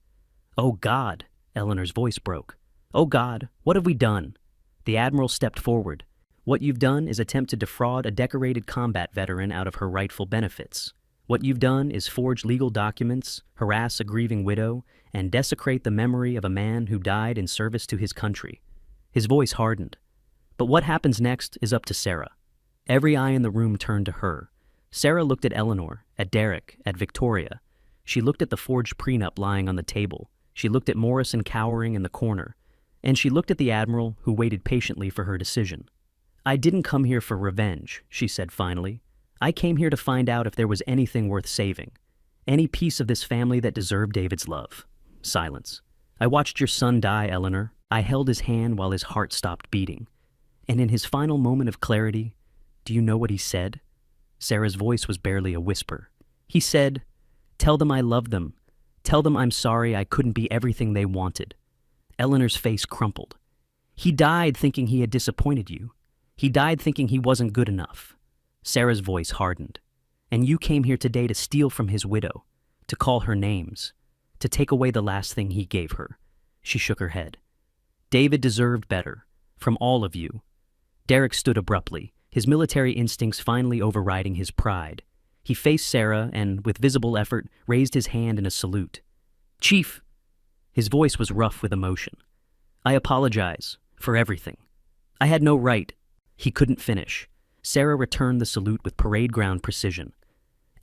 "Oh God," Eleanor's voice broke. "Oh God, what have we done?" The Admiral stepped forward. "What you've done is attempt to defraud a decorated combat veteran out of her rightful benefits. What you've done is forge legal documents, harass a grieving widow, and desecrate the memory of a man who died in service to his country." His voice hardened. "But what happens next is up to Sarah." Every eye in the room turned to her. Sarah looked at Eleanor, at Derek, at Victoria. She looked at the forged prenup lying on the table. She looked at Morrison cowering in the corner. And she looked at the Admiral, who waited patiently for her decision. "I didn't come here for revenge," she said finally. "I came here to find out if there was anything worth saving. Any piece of this family that deserved David's love." Silence. "I watched your son die, Eleanor. I held his hand while his heart stopped beating. And in his final moment of clarity, do you know what he said?" Sarah's voice was barely a whisper. "He said, 'Tell them I love them. Tell them I'm sorry I couldn't be everything they wanted.'" Eleanor's face crumpled. "He died thinking he had disappointed you. He died thinking he wasn't good enough." Sarah's voice hardened. "And you came here today to steal from his widow, to call her names, to take away the last thing he gave her." She shook her head. "David deserved better, from all of you." Derek stood abruptly, his military instincts finally overriding his pride. He faced Sarah and, with visible effort, raised his hand in a salute. "Chief!" His voice was rough with emotion. "I apologize for everything. I had no right." He couldn't finish. Sarah returned the salute with parade ground precision.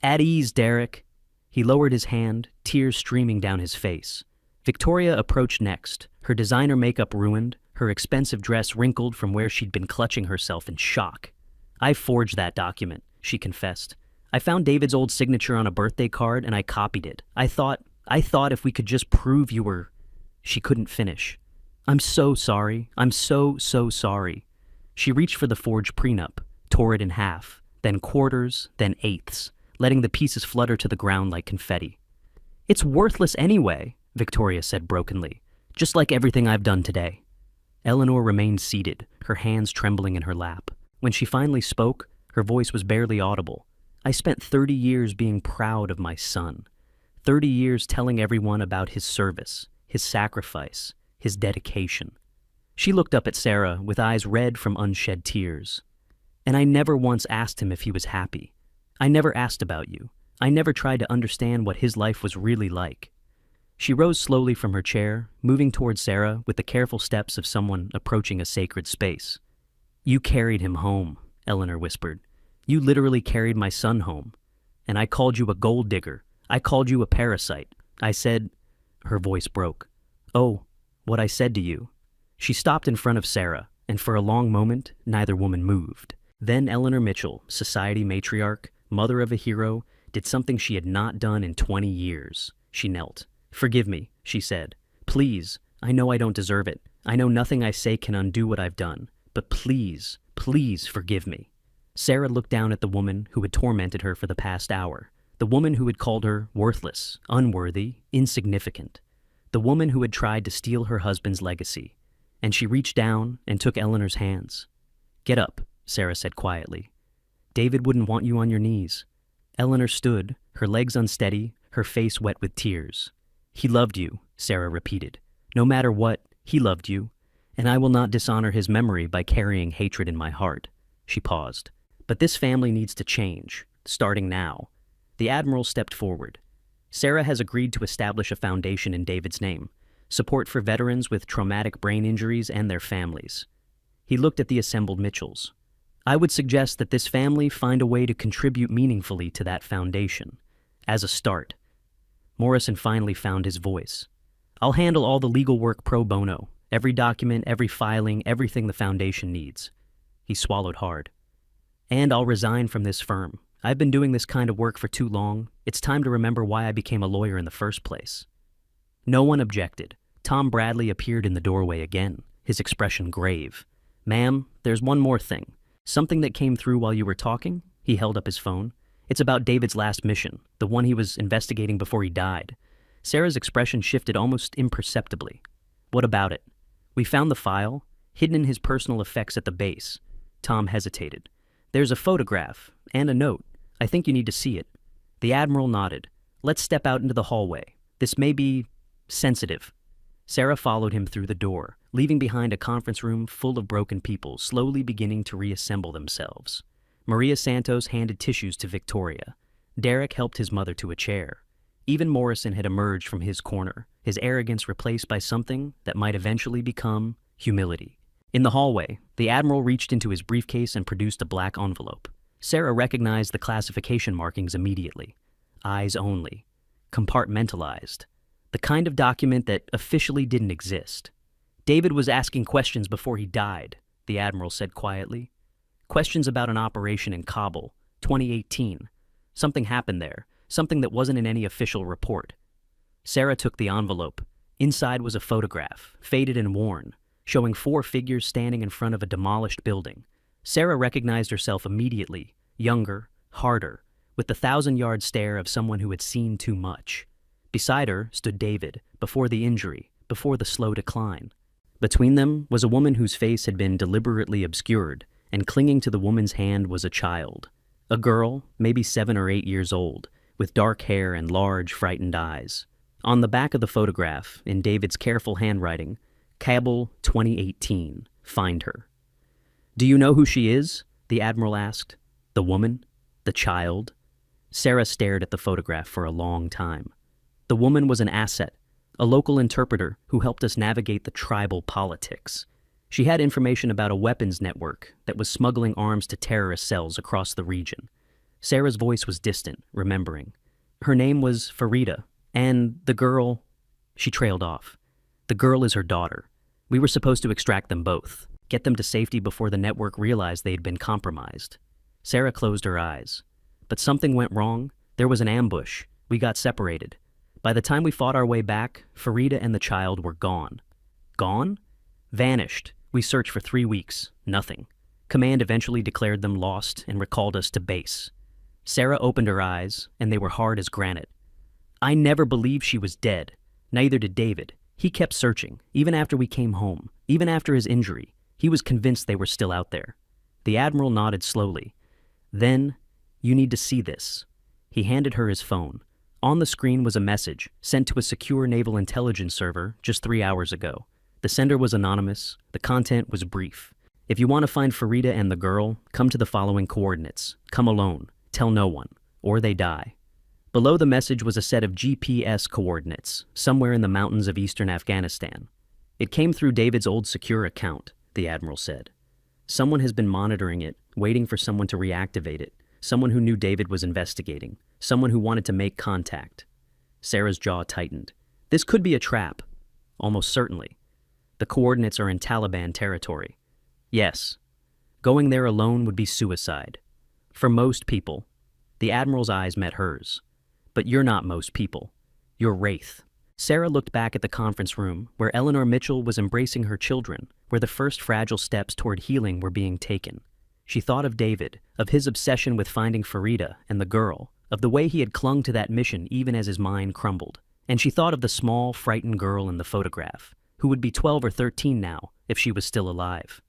"At ease, Derek." He lowered his hand, tears streaming down his face. Victoria approached next, her designer makeup ruined, her expensive dress wrinkled from where she'd been clutching herself in shock. "I forged that document," she confessed. "I found David's old signature on a birthday card and I copied it. I thought if we could just prove you were..." She couldn't finish. "I'm so sorry. I'm so sorry." She reached for the forged prenup, tore it in half, then quarters, then eighths, letting the pieces flutter to the ground like confetti. "It's worthless anyway," Victoria said brokenly, "just like everything I've done today." Eleanor remained seated, her hands trembling in her lap. When she finally spoke, her voice was barely audible. "I spent 30 years being proud of my son. 30 years telling everyone about his service, his sacrifice, his dedication." She looked up at Sarah with eyes red from unshed tears. "And I never once asked him if he was happy. I never asked about you. I never tried to understand what his life was really like." She rose slowly from her chair, moving towards Sarah with the careful steps of someone approaching a sacred space. "You carried him home," Eleanor whispered. "You literally carried my son home. And I called you a gold digger. I called you a parasite. I said..." Her voice broke. "Oh, what I said to you." She stopped in front of Sarah, and for a long moment, neither woman moved. Then Eleanor Mitchell, society matriarch, mother of a hero, did something she had not done in 20 years. She knelt. "Forgive me," she said. "Please, I know I don't deserve it. I know nothing I say can undo what I've done. But please, please forgive me." Sarah looked down at the woman who had tormented her for the past hour. The woman who had called her worthless, unworthy, insignificant. The woman who had tried to steal her husband's legacy. And she reached down and took Eleanor's hands. "Get up," Sarah said quietly. "David wouldn't want you on your knees." Eleanor stood, her legs unsteady, her face wet with tears. "He loved you," Sarah repeated. "No matter what, he loved you. And I will not dishonor his memory by carrying hatred in my heart." She paused. "But this family needs to change, starting now." The Admiral stepped forward. "Sarah has agreed to establish a foundation in David's name, support for veterans with traumatic brain injuries and their families." He looked at the assembled Mitchells. "I would suggest that this family find a way to contribute meaningfully to that foundation, as a start." Morrison finally found his voice. "I'll handle all the legal work pro bono, every document, every filing, everything the foundation needs." He swallowed hard. "And I'll resign from this firm. I've been doing this kind of work for too long. It's time to remember why I became a lawyer in the first place." No one objected. Tom Bradley appeared in the doorway again, his expression grave. "Ma'am, there's one more thing. Something that came through while you were talking." He held up his phone. "It's about David's last mission, the one he was investigating before he died." Sarah's expression shifted almost imperceptibly. "What about it?" "We found the file, hidden in his personal effects at the base." Tom hesitated. "There's a photograph and a note. I think you need to see it." The Admiral nodded. "Let's step out into the hallway. This may be sensitive." Sarah followed him through the door, leaving behind a conference room full of broken people slowly beginning to reassemble themselves. Maria Santos handed tissues to Victoria. Derek helped his mother to a chair. Even Morrison had emerged from his corner, his arrogance replaced by something that might eventually become humility. In the hallway, the Admiral reached into his briefcase and produced a black envelope. Sarah recognized the classification markings immediately. Eyes only. Compartmentalized. The kind of document that officially didn't exist. "David was asking questions before he died," the Admiral said quietly. "Questions about an operation in Kabul, 2018. Something happened there, something that wasn't in any official report." Sarah took the envelope. Inside was a photograph, faded and worn, showing 4 figures standing in front of a demolished building. Sarah recognized herself immediately, younger, harder, with the 1,000-yard stare of someone who had seen too much. Beside her stood David, before the injury, before the slow decline. Between them was a woman whose face had been deliberately obscured, and clinging to the woman's hand was a child. A girl, maybe 7 or 8 years old, with dark hair and large, frightened eyes. On the back of the photograph, in David's careful handwriting, "Kabul 2018, find her." "Do you know who she is?" the Admiral asked. "The woman? The child?" Sarah stared at the photograph for a long time. The woman was an asset, a local interpreter who helped us navigate the tribal politics. She had information about a weapons network that was smuggling arms to terrorist cells across the region. Sarah's voice was distant, remembering. Her name was Farida, and the girl... She trailed off. "The girl is her daughter. We were supposed to extract them both, get them to safety before the network realized they had been compromised." Sarah closed her eyes. "But something went wrong. There was an ambush. We got separated. By the time we fought our way back, Farida and the child were gone." "Gone?" "Vanished. We searched for 3 weeks. Nothing. Command eventually declared them lost and recalled us to base." Sarah opened her eyes, and they were hard as granite. "I never believed she was dead. Neither did David. He kept searching, even after we came home, even after his injury. He was convinced they were still out there." The Admiral nodded slowly. "Then, you need to see this." He handed her his phone. On the screen was a message sent to a secure naval intelligence server just 3 hours ago. The sender was anonymous. The content was brief. "If you want to find Farida and the girl, come to the following coordinates. Come alone. Tell no one. Or they die." Below the message was a set of GPS coordinates, somewhere in the mountains of eastern Afghanistan. "It came through David's old secure account," the Admiral said. "Someone has been monitoring it, waiting for someone to reactivate it. Someone who knew David was investigating. Someone who wanted to make contact." Sarah's jaw tightened. "This could be a trap." "Almost certainly. The coordinates are in Taliban territory." "Yes. Going there alone would be suicide. For most people." The Admiral's eyes met hers. But you're not most people. You're Wraith. Sarah looked back at the conference room, where Eleanor Mitchell was embracing her children, where the first fragile steps toward healing were being taken. She thought of David, of his obsession with finding Farida and the girl, of the way he had clung to that mission even as his mind crumbled. And she thought of the small, frightened girl in the photograph, who would be 12 or 13 now, if she was still alive.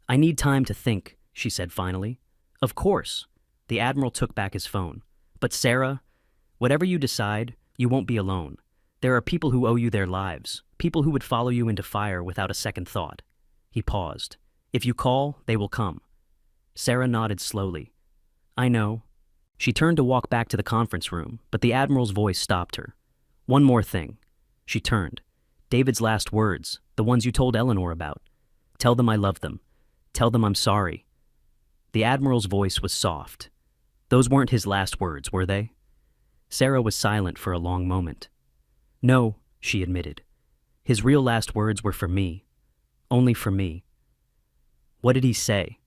"I need time to think," she said finally. "Of course." The Admiral took back his phone. "But Sarah, whatever you decide, you won't be alone. There are people who owe you their lives, people who would follow you into fire without a second thought." He paused. "If you call, they will come." Sarah nodded slowly. "I know." She turned to walk back to the conference room, but the Admiral's voice stopped her. "One more thing." She turned. "David's last words, the ones you told Eleanor about. Tell them I love them. Tell them I'm sorry." The Admiral's voice was soft. "Those weren't his last words, were they?" Sarah was silent for a long moment. "No," she admitted. "His real last words were for me. Only for me." "What did he say?"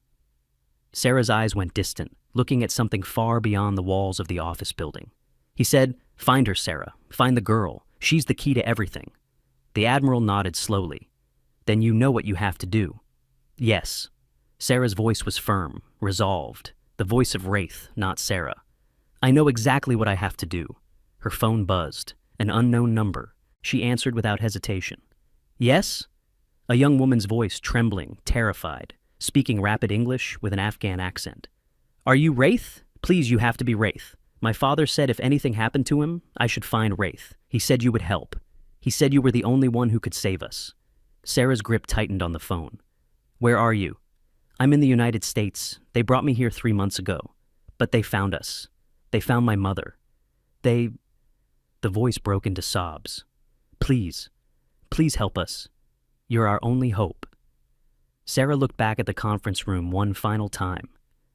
Sarah's eyes went distant, looking at something far beyond the walls of the office building. "He said, 'Find her, Sarah. Find the girl. She's the key to everything.'" The Admiral nodded slowly. "Then you know what you have to do." "Yes." Sarah's voice was firm, resolved, the voice of Wraith, not Sarah. "I know exactly what I have to do." Her phone buzzed. An unknown number. She answered without hesitation. "Yes?" A young woman's voice, trembling, terrified, speaking rapid English with an Afghan accent. "Are you Wraith? Please, you have to be Wraith. My father said if anything happened to him, I should find Wraith. He said you would help. He said you were the only one who could save us." Sarah's grip tightened on the phone. "Where are you?" "I'm in the United States. They brought me here 3 months ago. But they found us. They found my mother. They..." The voice broke into sobs. "Please, please help us. You're our only hope." Sarah looked back at the conference room one final time.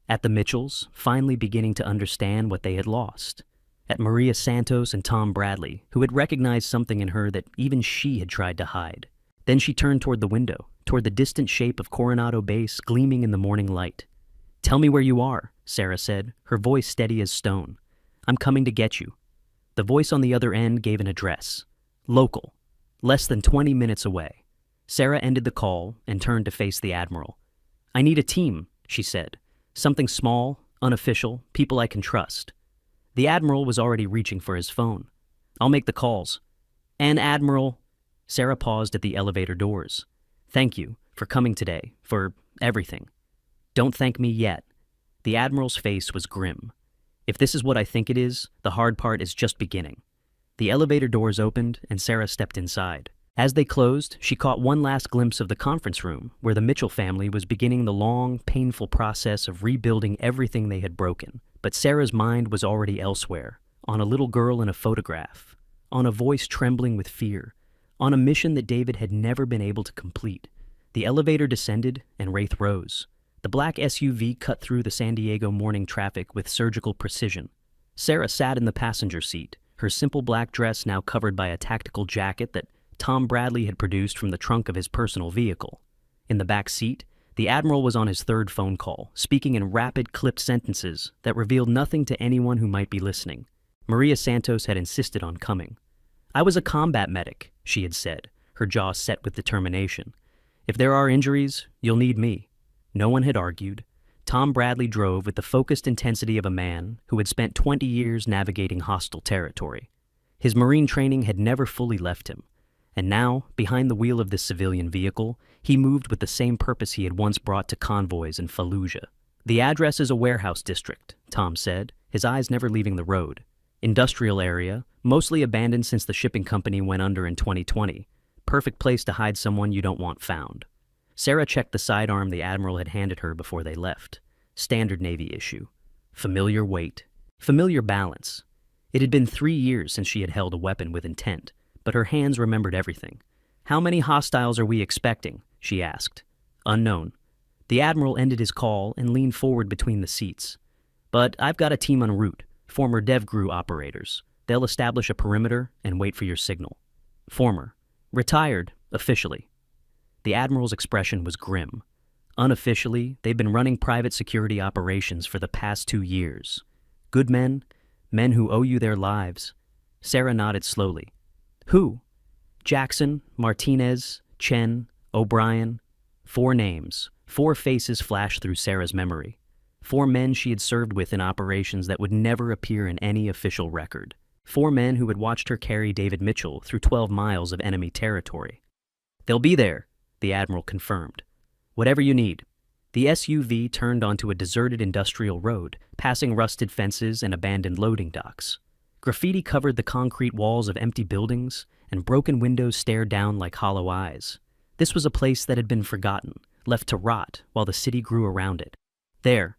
At the Mitchells, finally beginning to understand what they had lost. At Maria Santos and Tom Bradley, who had recognized something in her that even she had tried to hide. Then she turned toward the window, toward the distant shape of Coronado Base gleaming in the morning light. "Tell me where you are," Sarah said, her voice steady as stone. "I'm coming to get you." The voice on the other end gave an address. Local. Less than 20 minutes away. Sarah ended the call and turned to face the Admiral. "I need a team," she said. "Something small, unofficial, people I can trust." The Admiral was already reaching for his phone. "I'll make the calls." "And Admiral..." Sarah paused at the elevator doors. "Thank you for coming today, for everything." "Don't thank me yet." The Admiral's face was grim. "If this is what I think it is, the hard part is just beginning." The elevator doors opened and Sarah stepped inside. As they closed, she caught one last glimpse of the conference room, where the Mitchell family was beginning the long, painful process of rebuilding everything they had broken. But Sarah's mind was already elsewhere, on a little girl in a photograph, on a voice trembling with fear, on a mission that David had never been able to complete. The elevator descended and Wraith rose. The black SUV cut through the San Diego morning traffic with surgical precision. Sarah sat in the passenger seat, her simple black dress now covered by a tactical jacket that Tom Bradley had produced from the trunk of his personal vehicle. In the back seat, the Admiral was on his third phone call, speaking in rapid, clipped sentences that revealed nothing to anyone who might be listening. Maria Santos had insisted on coming. "I was a combat medic," she had said, her jaw set with determination. "If there are injuries, you'll need me." No one had argued. Tom Bradley drove with the focused intensity of a man who had spent 20 years navigating hostile territory. His Marine training had never fully left him. And now, behind the wheel of this civilian vehicle, he moved with the same purpose he had once brought to convoys in Fallujah. "The address is a warehouse district," Tom said, his eyes never leaving the road. "Industrial area, mostly abandoned since the shipping company went under in 2020. Perfect place to hide someone you don't want found." Sarah checked the sidearm the Admiral had handed her before they left. Standard Navy issue. Familiar weight. Familiar balance. It had been 3 years since she had held a weapon with intent, but her hands remembered everything. "How many hostiles are we expecting?" she asked. "Unknown." The Admiral ended his call and leaned forward between the seats. "But I've got a team en route, former DevGru operators. They'll establish a perimeter and wait for your signal." "Former. Retired, officially." The Admiral's expression was grim. "Unofficially, they've been running private security operations for the past 2 years. Good men? Men who owe you their lives? Sarah nodded slowly. Who? Jackson, Martinez, Chen, O'Brien. 4 names, 4 faces flashed through Sarah's memory. 4 men she had served with in operations that would never appear in any official record. 4 men who had watched her carry David Mitchell through 12 miles of enemy territory. They'll be there, the Admiral confirmed. Whatever you need. The SUV turned onto a deserted industrial road, passing rusted fences and abandoned loading docks. Graffiti covered the concrete walls of empty buildings, and broken windows stared down like hollow eyes. This was a place that had been forgotten, left to rot while the city grew around it. There,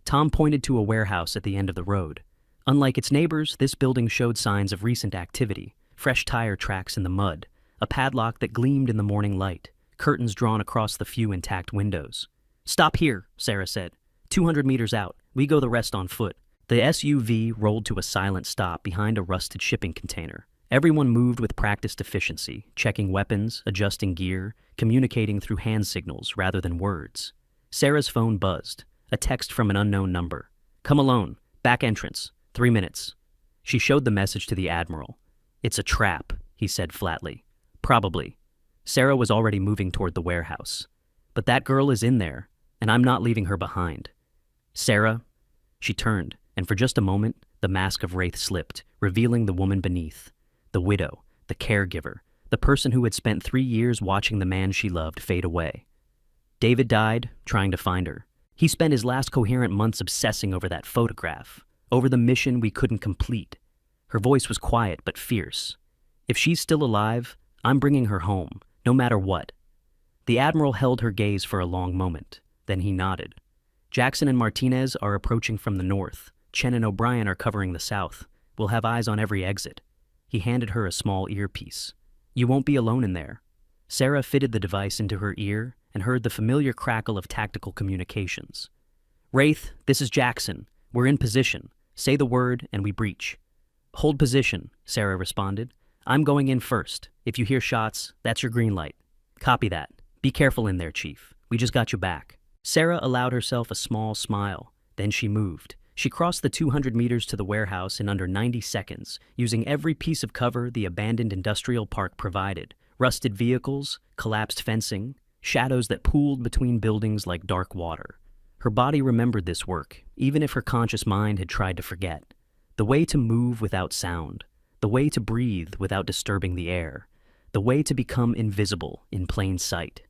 Tom pointed to a warehouse at the end of the road. Unlike its neighbors, this building showed signs of recent activity, fresh tire tracks in the mud, a padlock that gleamed in the morning light, curtains drawn across the few intact windows. Stop here, Sarah said. 200 meters out. We go the rest on foot. The SUV rolled to a silent stop behind a rusted shipping container. Everyone moved with practiced efficiency, checking weapons, adjusting gear, communicating through hand signals rather than words. Sarah's phone buzzed. A text from an unknown number. Come alone. Back entrance. 3 minutes. She showed the message to the Admiral. It's a trap, he said flatly. Probably. Sarah was already moving toward the warehouse. But that girl is in there, and I'm not leaving her behind. Sarah? She turned, and for just a moment, the mask of Wraith slipped, revealing the woman beneath. The widow, the caregiver, the person who had spent 3 years watching the man she loved fade away. David died trying to find her. He spent his last coherent months obsessing over that photograph, over the mission we couldn't complete. Her voice was quiet but fierce. If she's still alive, I'm bringing her home, no matter what. The Admiral held her gaze for a long moment. Then he nodded. Jackson and Martinez are approaching from the north. Chen and O'Brien are covering the south. We'll have eyes on every exit. He handed her a small earpiece. You won't be alone in there. Sarah fitted the device into her ear and heard the familiar crackle of tactical communications. Wraith, this is Jackson. We're in position. Say the word and we breach. Hold position, Sarah responded. I'm going in first. If you hear shots, that's your green light. Copy that. Be careful in there, Chief. We just got you back. Sarah allowed herself a small smile. Then she moved. She crossed the 200 meters to the warehouse in under 90 seconds, using every piece of cover the abandoned industrial park provided. Rusted vehicles, collapsed fencing, shadows that pooled between buildings like dark water. Her body remembered this work, even if her conscious mind had tried to forget. The way to move without sound. The way to breathe without disturbing the air. The way to become invisible in plain sight.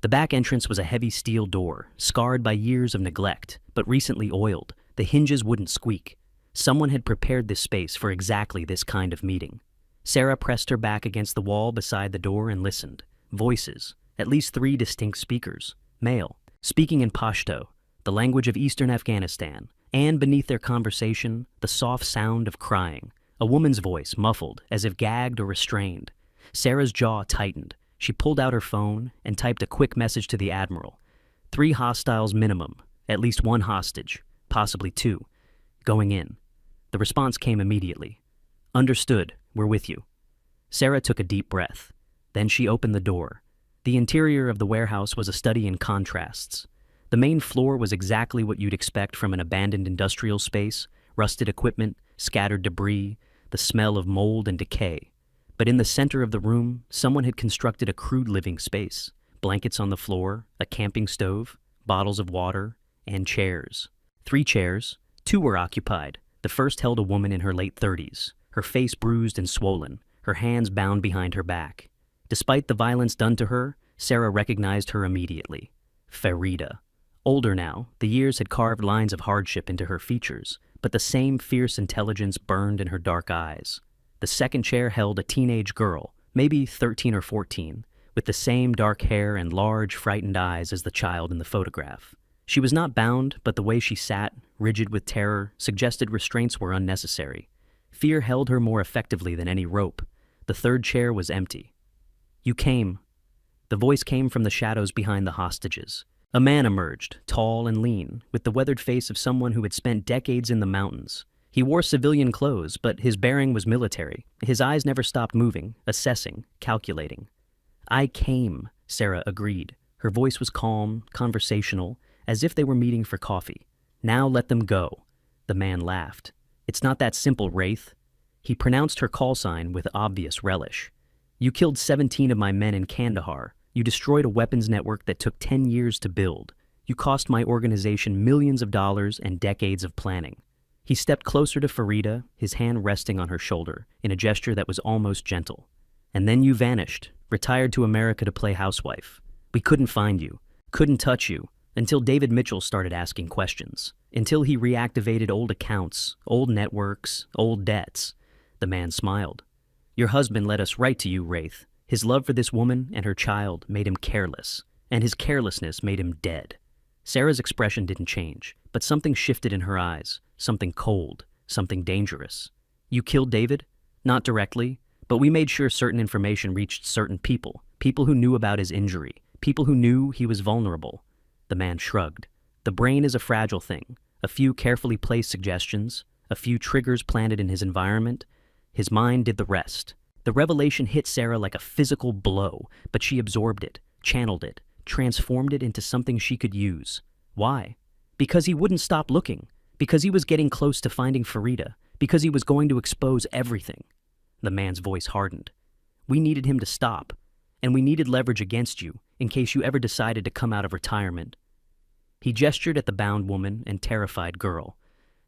The back entrance was a heavy steel door, scarred by years of neglect, but recently oiled. The hinges wouldn't squeak. Someone had prepared this space for exactly this kind of meeting. Sarah pressed her back against the wall beside the door and listened. Voices, at least 3 distinct speakers, male, speaking in Pashto, the language of eastern Afghanistan, and beneath their conversation, the soft sound of crying, a woman's voice muffled, as if gagged or restrained. Sarah's jaw tightened. She pulled out her phone and typed a quick message to the Admiral. 3 hostiles minimum, at least 1 hostage, possibly 2. Going in. The response came immediately. Understood, we're with you. Sarah took a deep breath. Then she opened the door. The interior of the warehouse was a study in contrasts. The main floor was exactly what you'd expect from an abandoned industrial space, rusted equipment, scattered debris, the smell of mold and decay. But in the center of the room, someone had constructed a crude living space. Blankets on the floor, a camping stove, bottles of water, and chairs. 3 chairs. 2 were occupied. The first held a woman in her late 30s, her face bruised and swollen, her hands bound behind her back. Despite the violence done to her, Sarah recognized her immediately. Farida. Older now, the years had carved lines of hardship into her features, but the same fierce intelligence burned in her dark eyes. The second chair held a teenage girl, maybe 13 or 14, with the same dark hair and large, frightened eyes as the child in the photograph. She was not bound, but the way she sat, rigid with terror, suggested restraints were unnecessary. Fear held her more effectively than any rope. The third chair was empty. You came. The voice came from the shadows behind the hostages. A man emerged, tall and lean, with the weathered face of someone who had spent decades in the mountains. He wore civilian clothes, but his bearing was military. His eyes never stopped moving, assessing, calculating. I came, Sarah agreed. Her voice was calm, conversational, as if they were meeting for coffee. Now let them go. The man laughed. It's not that simple, Wraith. He pronounced her call sign with obvious relish. You killed 17 of my men in Kandahar. You destroyed a weapons network that took 10 years to build. You cost my organization millions of dollars and decades of planning. He stepped closer to Farida, his hand resting on her shoulder, in a gesture that was almost gentle. And then you vanished, retired to America to play housewife. We couldn't find you, couldn't touch you, until David Mitchell started asking questions, until he reactivated old accounts, old networks, old debts. The man smiled. Your husband led us right to you, Wraith. His love for this woman and her child made him careless, and his carelessness made him dead. Sarah's expression didn't change, but something shifted in her eyes, something cold, something dangerous. You killed David? Not directly, but we made sure certain information reached certain people, people who knew about his injury, people who knew he was vulnerable. The man shrugged. The brain is a fragile thing. A few carefully placed suggestions, a few triggers planted in his environment. His mind did the rest. The revelation hit Sarah like a physical blow, but she absorbed it, channeled it, transformed it into something she could use. Why? Because he wouldn't stop looking, because he was getting close to finding Farida, because he was going to expose everything. The man's voice hardened. We needed him to stop, and we needed leverage against you in case you ever decided to come out of retirement. He gestured at the bound woman and terrified girl.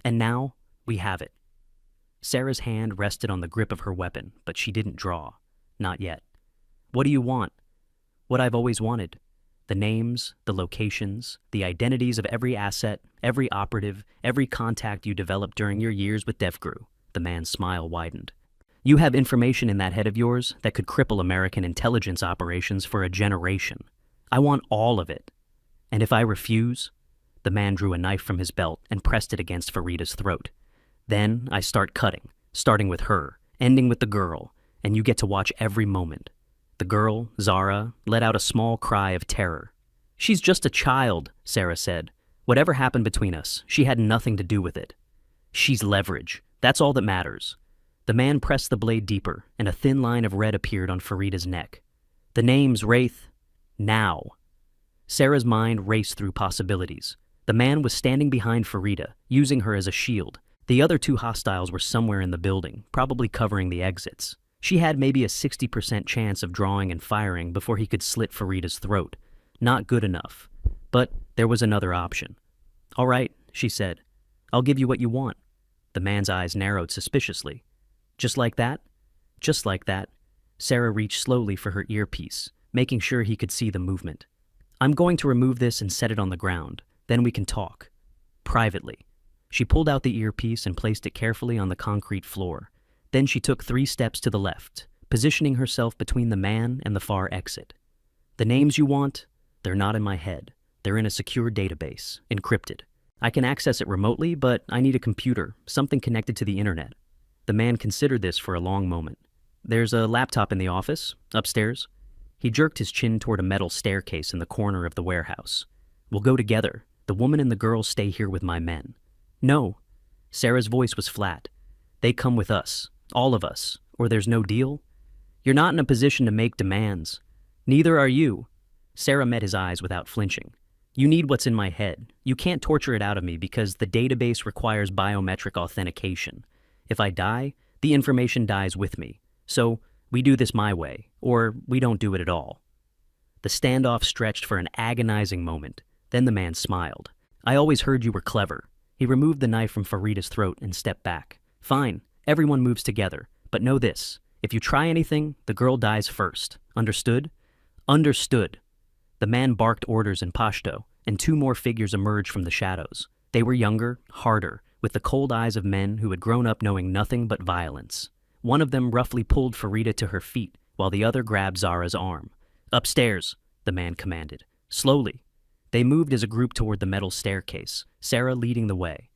And now, we have it. Sarah's hand rested on the grip of her weapon, but she didn't draw. Not yet. What do you want? What I've always wanted. The names, the locations, the identities of every asset, every operative, every contact you developed during your years with DevGru. The man's smile widened. You have information in that head of yours that could cripple American intelligence operations for a generation. I want all of it. And if I refuse? The man drew a knife from his belt and pressed it against Farida's throat. Then I start cutting, starting with her, ending with the girl, and you get to watch every moment. The girl, Zara, let out a small cry of terror. She's just a child, Sarah said. Whatever happened between us, she had nothing to do with it. She's leverage. That's all that matters. The man pressed the blade deeper, and a thin line of red appeared on Farida's neck. The name's Wraith. Now. Sarah's mind raced through possibilities. The man was standing behind Farida, using her as a shield. The other two hostiles were somewhere in the building, probably covering the exits. She had maybe a 60% chance of drawing and firing before he could slit Farida's throat. Not good enough. But there was another option. All right, she said. I'll give you what you want. The man's eyes narrowed suspiciously. Just like that? Just like that. Sarah reached slowly for her earpiece, making sure he could see the movement. I'm going to remove this and set it on the ground. Then we can talk. Privately. She pulled out the earpiece and placed it carefully on the concrete floor. Then she took 3 steps to the left, positioning herself between the man and the far exit. The names you want? They're not in my head. They're in a secure database, encrypted. I can access it remotely, but I need a computer, something connected to the internet. The man considered this for a long moment. There's a laptop in the office, upstairs. He jerked his chin toward a metal staircase in the corner of the warehouse. We'll go together. The woman and the girl stay here with my men. No. Sarah's voice was flat. They come with us, all of us, or there's no deal. You're not in a position to make demands. Neither are you. Sarah met his eyes without flinching. You need what's in my head. You can't torture it out of me because the database requires biometric authentication. If I die, the information dies with me. So we do this my way, or we don't do it at all. The standoff stretched for an agonizing moment. Then the man smiled. I always heard you were clever. He removed the knife from Farida's throat and stepped back. Fine, everyone moves together. But know this, if you try anything, the girl dies first. Understood? Understood. The man barked orders in Pashto, and 2 more figures emerged from the shadows. They were younger, harder, with the cold eyes of men who had grown up knowing nothing but violence. One of them roughly pulled Farida to her feet, while the other grabbed Zara's arm. Upstairs, the man commanded. Slowly. They moved as a group toward the metal staircase, Sarah leading the way.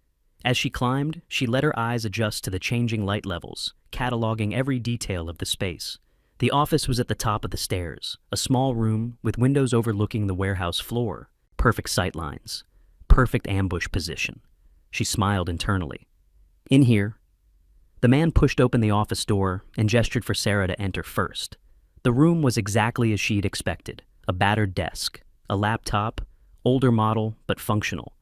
As she climbed, she let her eyes adjust to the changing light levels, cataloging every detail of the space. The office was at the top of the stairs, a small room with windows overlooking the warehouse floor. Perfect sightlines. Perfect ambush position. She smiled internally. In here. The man pushed open the office door and gestured for Sarah to enter first. The room was exactly as she'd expected. A battered desk, a laptop, older model but functional.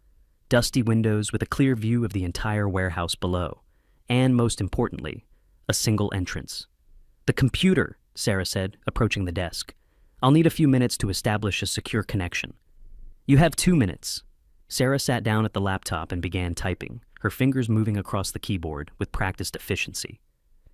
Dusty windows with a clear view of the entire warehouse below. and, most importantly, a single entrance. "The computer," Sarah said, approaching the desk. "I'll need a few minutes to establish a secure connection." "You have 2 minutes." Sarah sat down at the laptop and began typing, her fingers moving across the keyboard with practiced efficiency.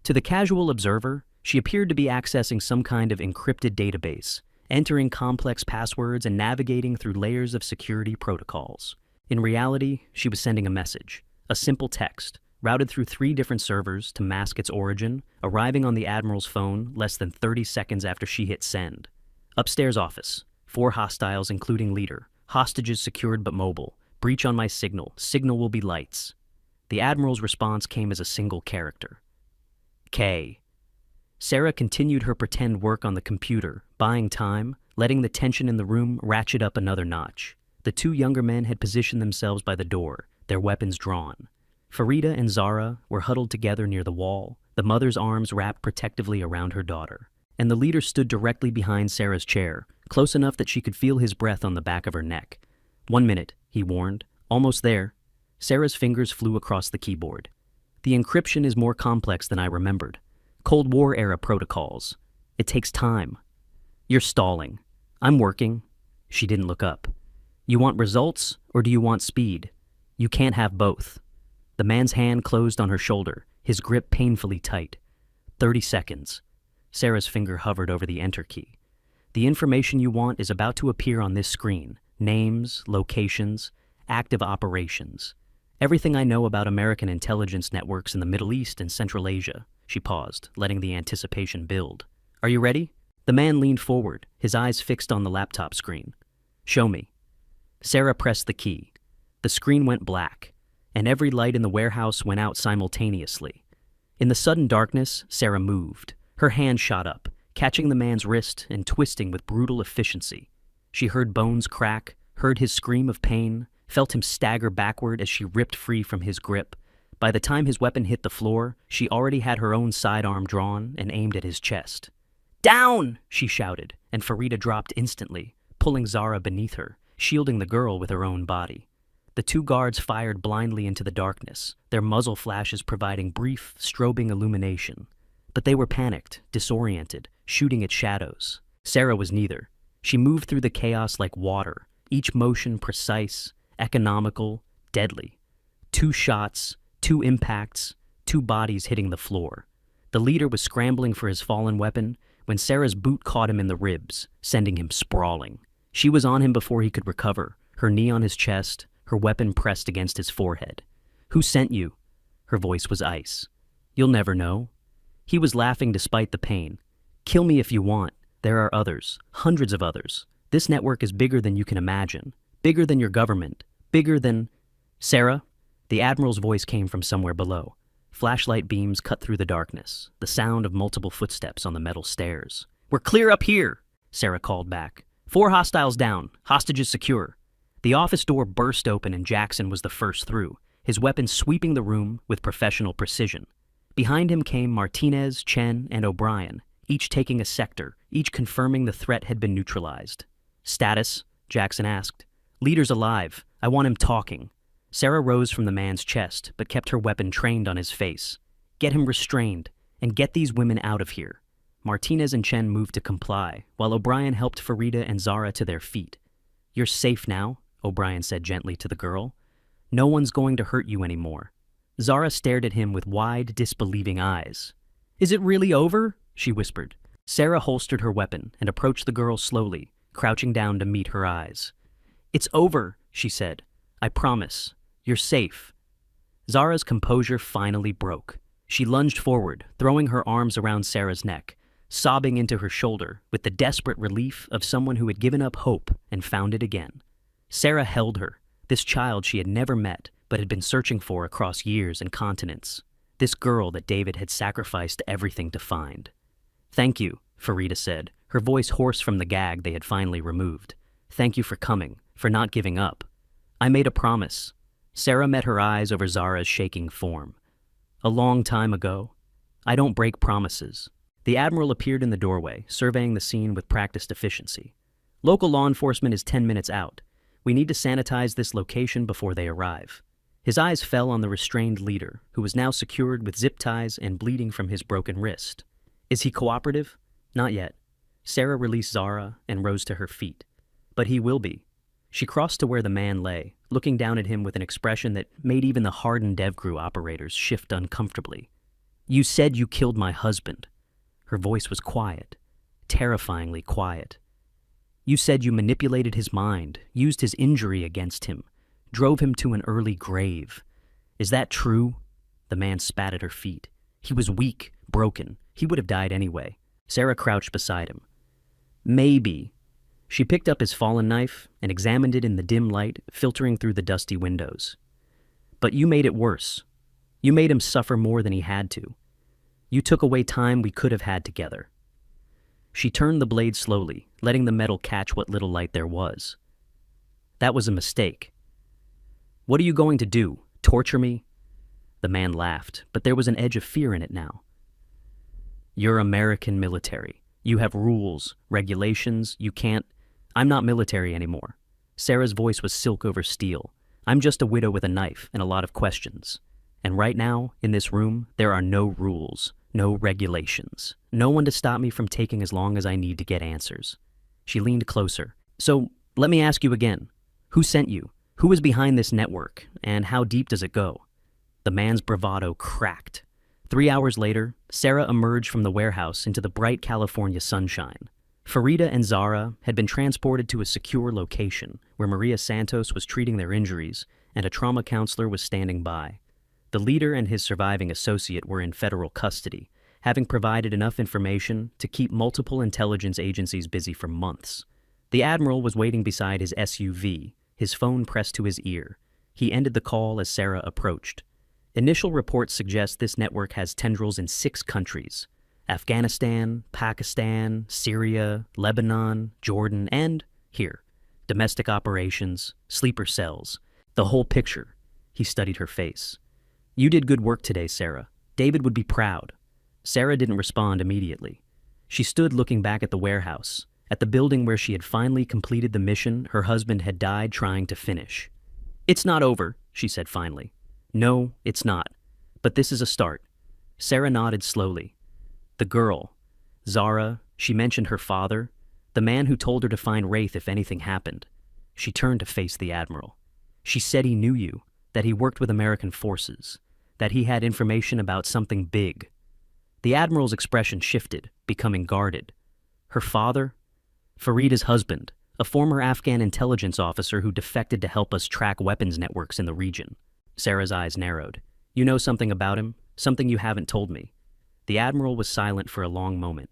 To the casual observer, she appeared to be accessing some kind of encrypted database, entering complex passwords and navigating through layers of security protocols. In reality, she was sending a message, a simple text, routed through 3 different servers to mask its origin, arriving on the Admiral's phone less than 30 seconds after she hit send. "Upstairs office. 4 hostiles including leader. Hostages secured but mobile. Breach on my signal. Signal will be lights." The Admiral's response came as a single character. K. Sarah continued her pretend work on the computer, buying time, letting the tension in the room ratchet up another notch. The 2 younger men had positioned themselves by the door, their weapons drawn. Farida and Zara were huddled together near the wall, the mother's arms wrapped protectively around her daughter. And the leader stood directly behind Sarah's chair, close enough that she could feel his breath on the back of her neck. "1 minute," he warned. "Almost there." Sarah's fingers flew across the keyboard. "The encryption is more complex than I remembered. Cold War-era protocols. It takes time." "You're stalling." "I'm working." She didn't look up. "You want results, or do you want speed? You can't have both." The man's hand closed on her shoulder, his grip painfully tight. 30 seconds. Sarah's finger hovered over the enter key. "The information you want is about to appear on this screen. Names, locations, active operations. Everything I know about American intelligence networks in the Middle East and Central Asia." She paused, letting the anticipation build. "Are you ready?" The man leaned forward, his eyes fixed on the laptop screen. "Show me." Sarah pressed the key. The screen went black, and every light in the warehouse went out simultaneously. In the sudden darkness, Sarah moved. Her hand shot up, catching the man's wrist and twisting with brutal efficiency. She heard bones crack, heard his scream of pain, felt him stagger backward as she ripped free from his grip. By the time his weapon hit the floor, she already had her own sidearm drawn and aimed at his chest. "Down!" she shouted, and Farida dropped instantly, pulling Zara beneath her, shielding the girl with her own body. The 2 guards fired blindly into the darkness, their muzzle flashes providing brief, strobing illumination. But they were panicked, disoriented, shooting at shadows. Sarah was neither. She moved through the chaos like water, each motion precise, economical, deadly. 2 shots, 2 impacts, 2 bodies hitting the floor. The leader was scrambling for his fallen weapon when Sarah's boot caught him in the ribs, sending him sprawling. She was on him before he could recover, her knee on his chest, her weapon pressed against his forehead. "Who sent you?" Her voice was ice. "You'll never know." He was laughing despite the pain. "Kill me if you want. There are others, hundreds of others. This network is bigger than you can imagine, bigger than your government, bigger than—" "Sarah?" The Admiral's voice came from somewhere below. Flashlight beams cut through the darkness, the sound of multiple footsteps on the metal stairs. "We're clear up here," Sarah called back. 4 hostiles down, hostages secure." The office door burst open and Jackson was the first through, his weapon sweeping the room with professional precision. Behind him came Martinez, Chen, and O'Brien, each taking a sector, each confirming the threat had been neutralized. "Status?" Jackson asked. "Leader's alive. I want him talking." Sarah rose from the man's chest, but kept her weapon trained on his face. "Get him restrained, and get these women out of here." Martinez and Chen moved to comply, while O'Brien helped Farida and Zara to their feet. "You're safe now," O'Brien said gently to the girl. "No one's going to hurt you anymore." Zara stared at him with wide, disbelieving eyes. "Is it really over?" she whispered. Sarah holstered her weapon and approached the girl slowly, crouching down to meet her eyes. "It's over," she said. "I promise. You're safe." Zara's composure finally broke. She lunged forward, throwing her arms around Sarah's neck, sobbing into her shoulder with the desperate relief of someone who had given up hope and found it again. Sarah held her, this child she had never met but had been searching for across years and continents, this girl that David had sacrificed everything to find. "Thank you," Farida said, her voice hoarse from the gag they had finally removed. "Thank you for coming, for not giving up. I made a promise." Sarah met her eyes over Zara's shaking form. "A long time ago. I don't break promises." The Admiral appeared in the doorway, surveying the scene with practiced efficiency. "Local law enforcement is 10 minutes out. We need to sanitize this location before they arrive." His eyes fell on the restrained leader, who was now secured with zip ties and bleeding from his broken wrist. Is he cooperative? Not yet. Sarah released Zara and rose to her feet. But he will be. She crossed to where the man lay, looking down at him with an expression that made even the hardened DevCrew operators shift uncomfortably. You said you killed my husband. Her voice was quiet, terrifyingly quiet. You said you manipulated his mind, used his injury against him, drove him to an early grave. Is that true? The man spat at her feet. He was weak, broken. He would have died anyway. Sarah crouched beside him. Maybe. She picked up his fallen knife and examined it in the dim light filtering through the dusty windows. But you made it worse. You made him suffer more than he had to. You took away time we could have had together. She turned the blade slowly, letting the metal catch what little light there was. That was a mistake. What are you going to do? Torture me? The man laughed, but there was an edge of fear in it now. You're American military. You have rules, regulations, you can't... I'm not military anymore. Sarah's voice was silk over steel. I'm just a widow with a knife and a lot of questions. And right now, in this room, there are no rules, no regulations. No one to stop me from taking as long as I need to get answers. She leaned closer. So, let me ask you again. Who sent you? Who is behind this network? And how deep does it go? The man's bravado cracked. 3 hours later, Sarah emerged from the warehouse into the bright California sunshine. Farida and Zara had been transported to a secure location where Maria Santos was treating their injuries and a trauma counselor was standing by. The leader and his surviving associate were in federal custody, having provided enough information to keep multiple intelligence agencies busy for months. The admiral was waiting beside his SUV, his phone pressed to his ear. He ended the call as Sarah approached. Initial reports suggest this network has tendrils in 6 countries: Afghanistan, Pakistan, Syria, Lebanon, Jordan, and, here, domestic operations, sleeper cells. The whole picture. He studied her face. You did good work today, Sarah. David would be proud. Sarah didn't respond immediately. She stood looking back at the warehouse, at the building where she had finally completed the mission her husband had died trying to finish. It's not over, she said finally. No, it's not. But this is a start. Sarah nodded slowly. The girl, Zara, she mentioned her father, the man who told her to find Wraith if anything happened. She turned to face the admiral. She said he knew you, that he worked with American forces, that he had information about something big. The admiral's expression shifted, becoming guarded. Her father? Farida's husband, a former Afghan intelligence officer who defected to help us track weapons networks in the region. Sarah's eyes narrowed. You know something about him? Something you haven't told me. The admiral was silent for a long moment.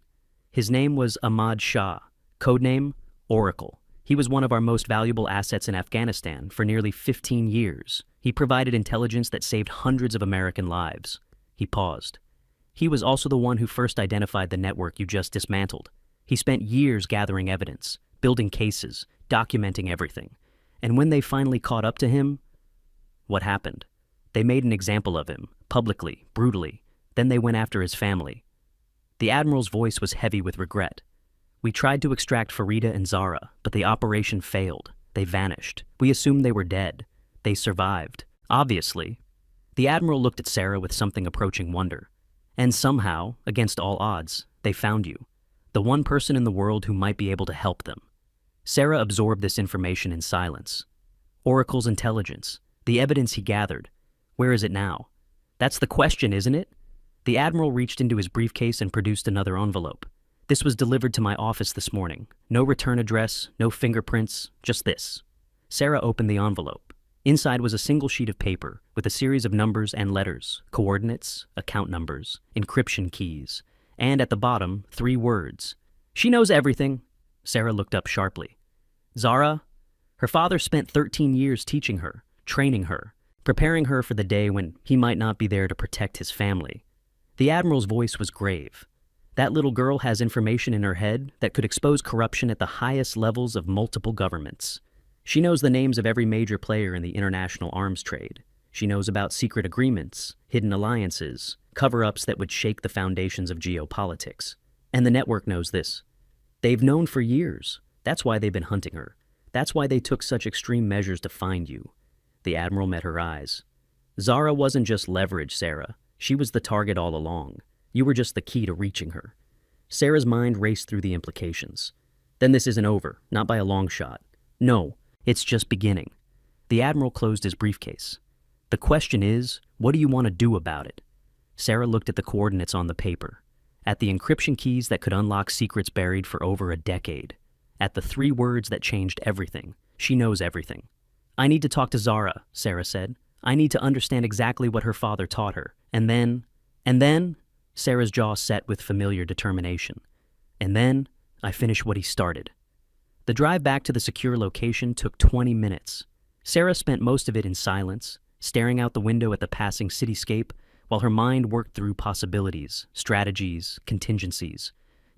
His name was Ahmad Shah, codename Oracle. He was one of our most valuable assets in Afghanistan for nearly 15 years. He provided intelligence that saved hundreds of American lives. He paused. He was also the one who first identified the network you just dismantled. He spent years gathering evidence, building cases, documenting everything. And when they finally caught up to him, what happened? They made an example of him, publicly, brutally. Then they went after his family. The admiral's voice was heavy with regret. We tried to extract Farida and Zara, but the operation failed. They vanished. We assumed they were dead. They survived. Obviously. The admiral looked at Sarah with something approaching wonder. And somehow, against all odds, they found you. The one person in the world who might be able to help them. Sarah absorbed this information in silence. Oracle's intelligence. The evidence he gathered. Where is it now? That's the question, isn't it? The admiral reached into his briefcase and produced another envelope. This was delivered to my office this morning. No return address, no fingerprints, just this. Sarah opened the envelope. Inside was a single sheet of paper with a series of numbers and letters, coordinates, account numbers, encryption keys, and at the bottom, 3 words. She knows everything. Sarah looked up sharply. Zara? Her father spent 13 years teaching her, training her, preparing her for the day when he might not be there to protect his family. The admiral's voice was grave. That little girl has information in her head that could expose corruption at the highest levels of multiple governments. She knows the names of every major player in the international arms trade. She knows about secret agreements, hidden alliances, cover-ups that would shake the foundations of geopolitics. And the network knows this. They've known for years. That's why they've been hunting her. That's why they took such extreme measures to find you. The admiral met her eyes. Zara wasn't just leverage, Sarah. She was the target all along. You were just the key to reaching her. Sarah's mind raced through the implications. Then this isn't over, not by a long shot. No, it's just beginning. The Admiral closed his briefcase. The question is, what do you want to do about it? Sarah looked at the coordinates on the paper, at the encryption keys that could unlock secrets buried for over a decade, at the 3 words that changed everything. She knows everything. I need to talk to Zara, Sarah said. I need to understand exactly what her father taught her. And then, Sarah's jaw set with familiar determination. And then, I finish what he started. The drive back to the secure location took 20 minutes. Sarah spent most of it in silence, staring out the window at the passing cityscape, while her mind worked through possibilities, strategies, contingencies.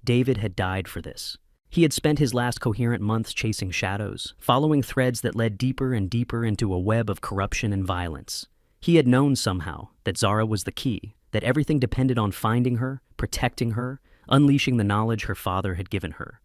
David had died for this. He had spent his last coherent months chasing shadows, following threads that led deeper and deeper into a web of corruption and violence. He had known somehow that Zara was the key, that everything depended on finding her, protecting her, unleashing the knowledge her father had given her.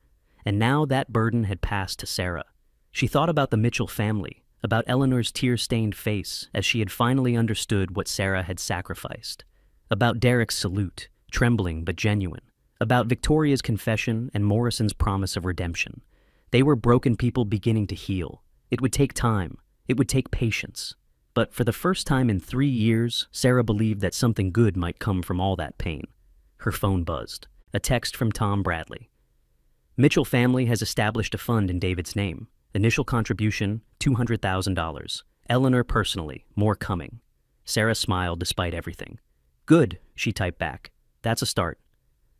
And now that burden had passed to Sarah. She thought about the Mitchell family, about Eleanor's tear-stained face as she had finally understood what Sarah had sacrificed, about Derek's salute, trembling but genuine, about Victoria's confession and Morrison's promise of redemption. They were broken people beginning to heal. It would take time. It would take patience. But for the first time in 3 years, Sarah believed that something good might come from all that pain. Her phone buzzed. A text from Tom Bradley. Mitchell family has established a fund in David's name. Initial contribution, $200,000. Eleanor personally, more coming. Sarah smiled despite everything. Good, she typed back. That's a start.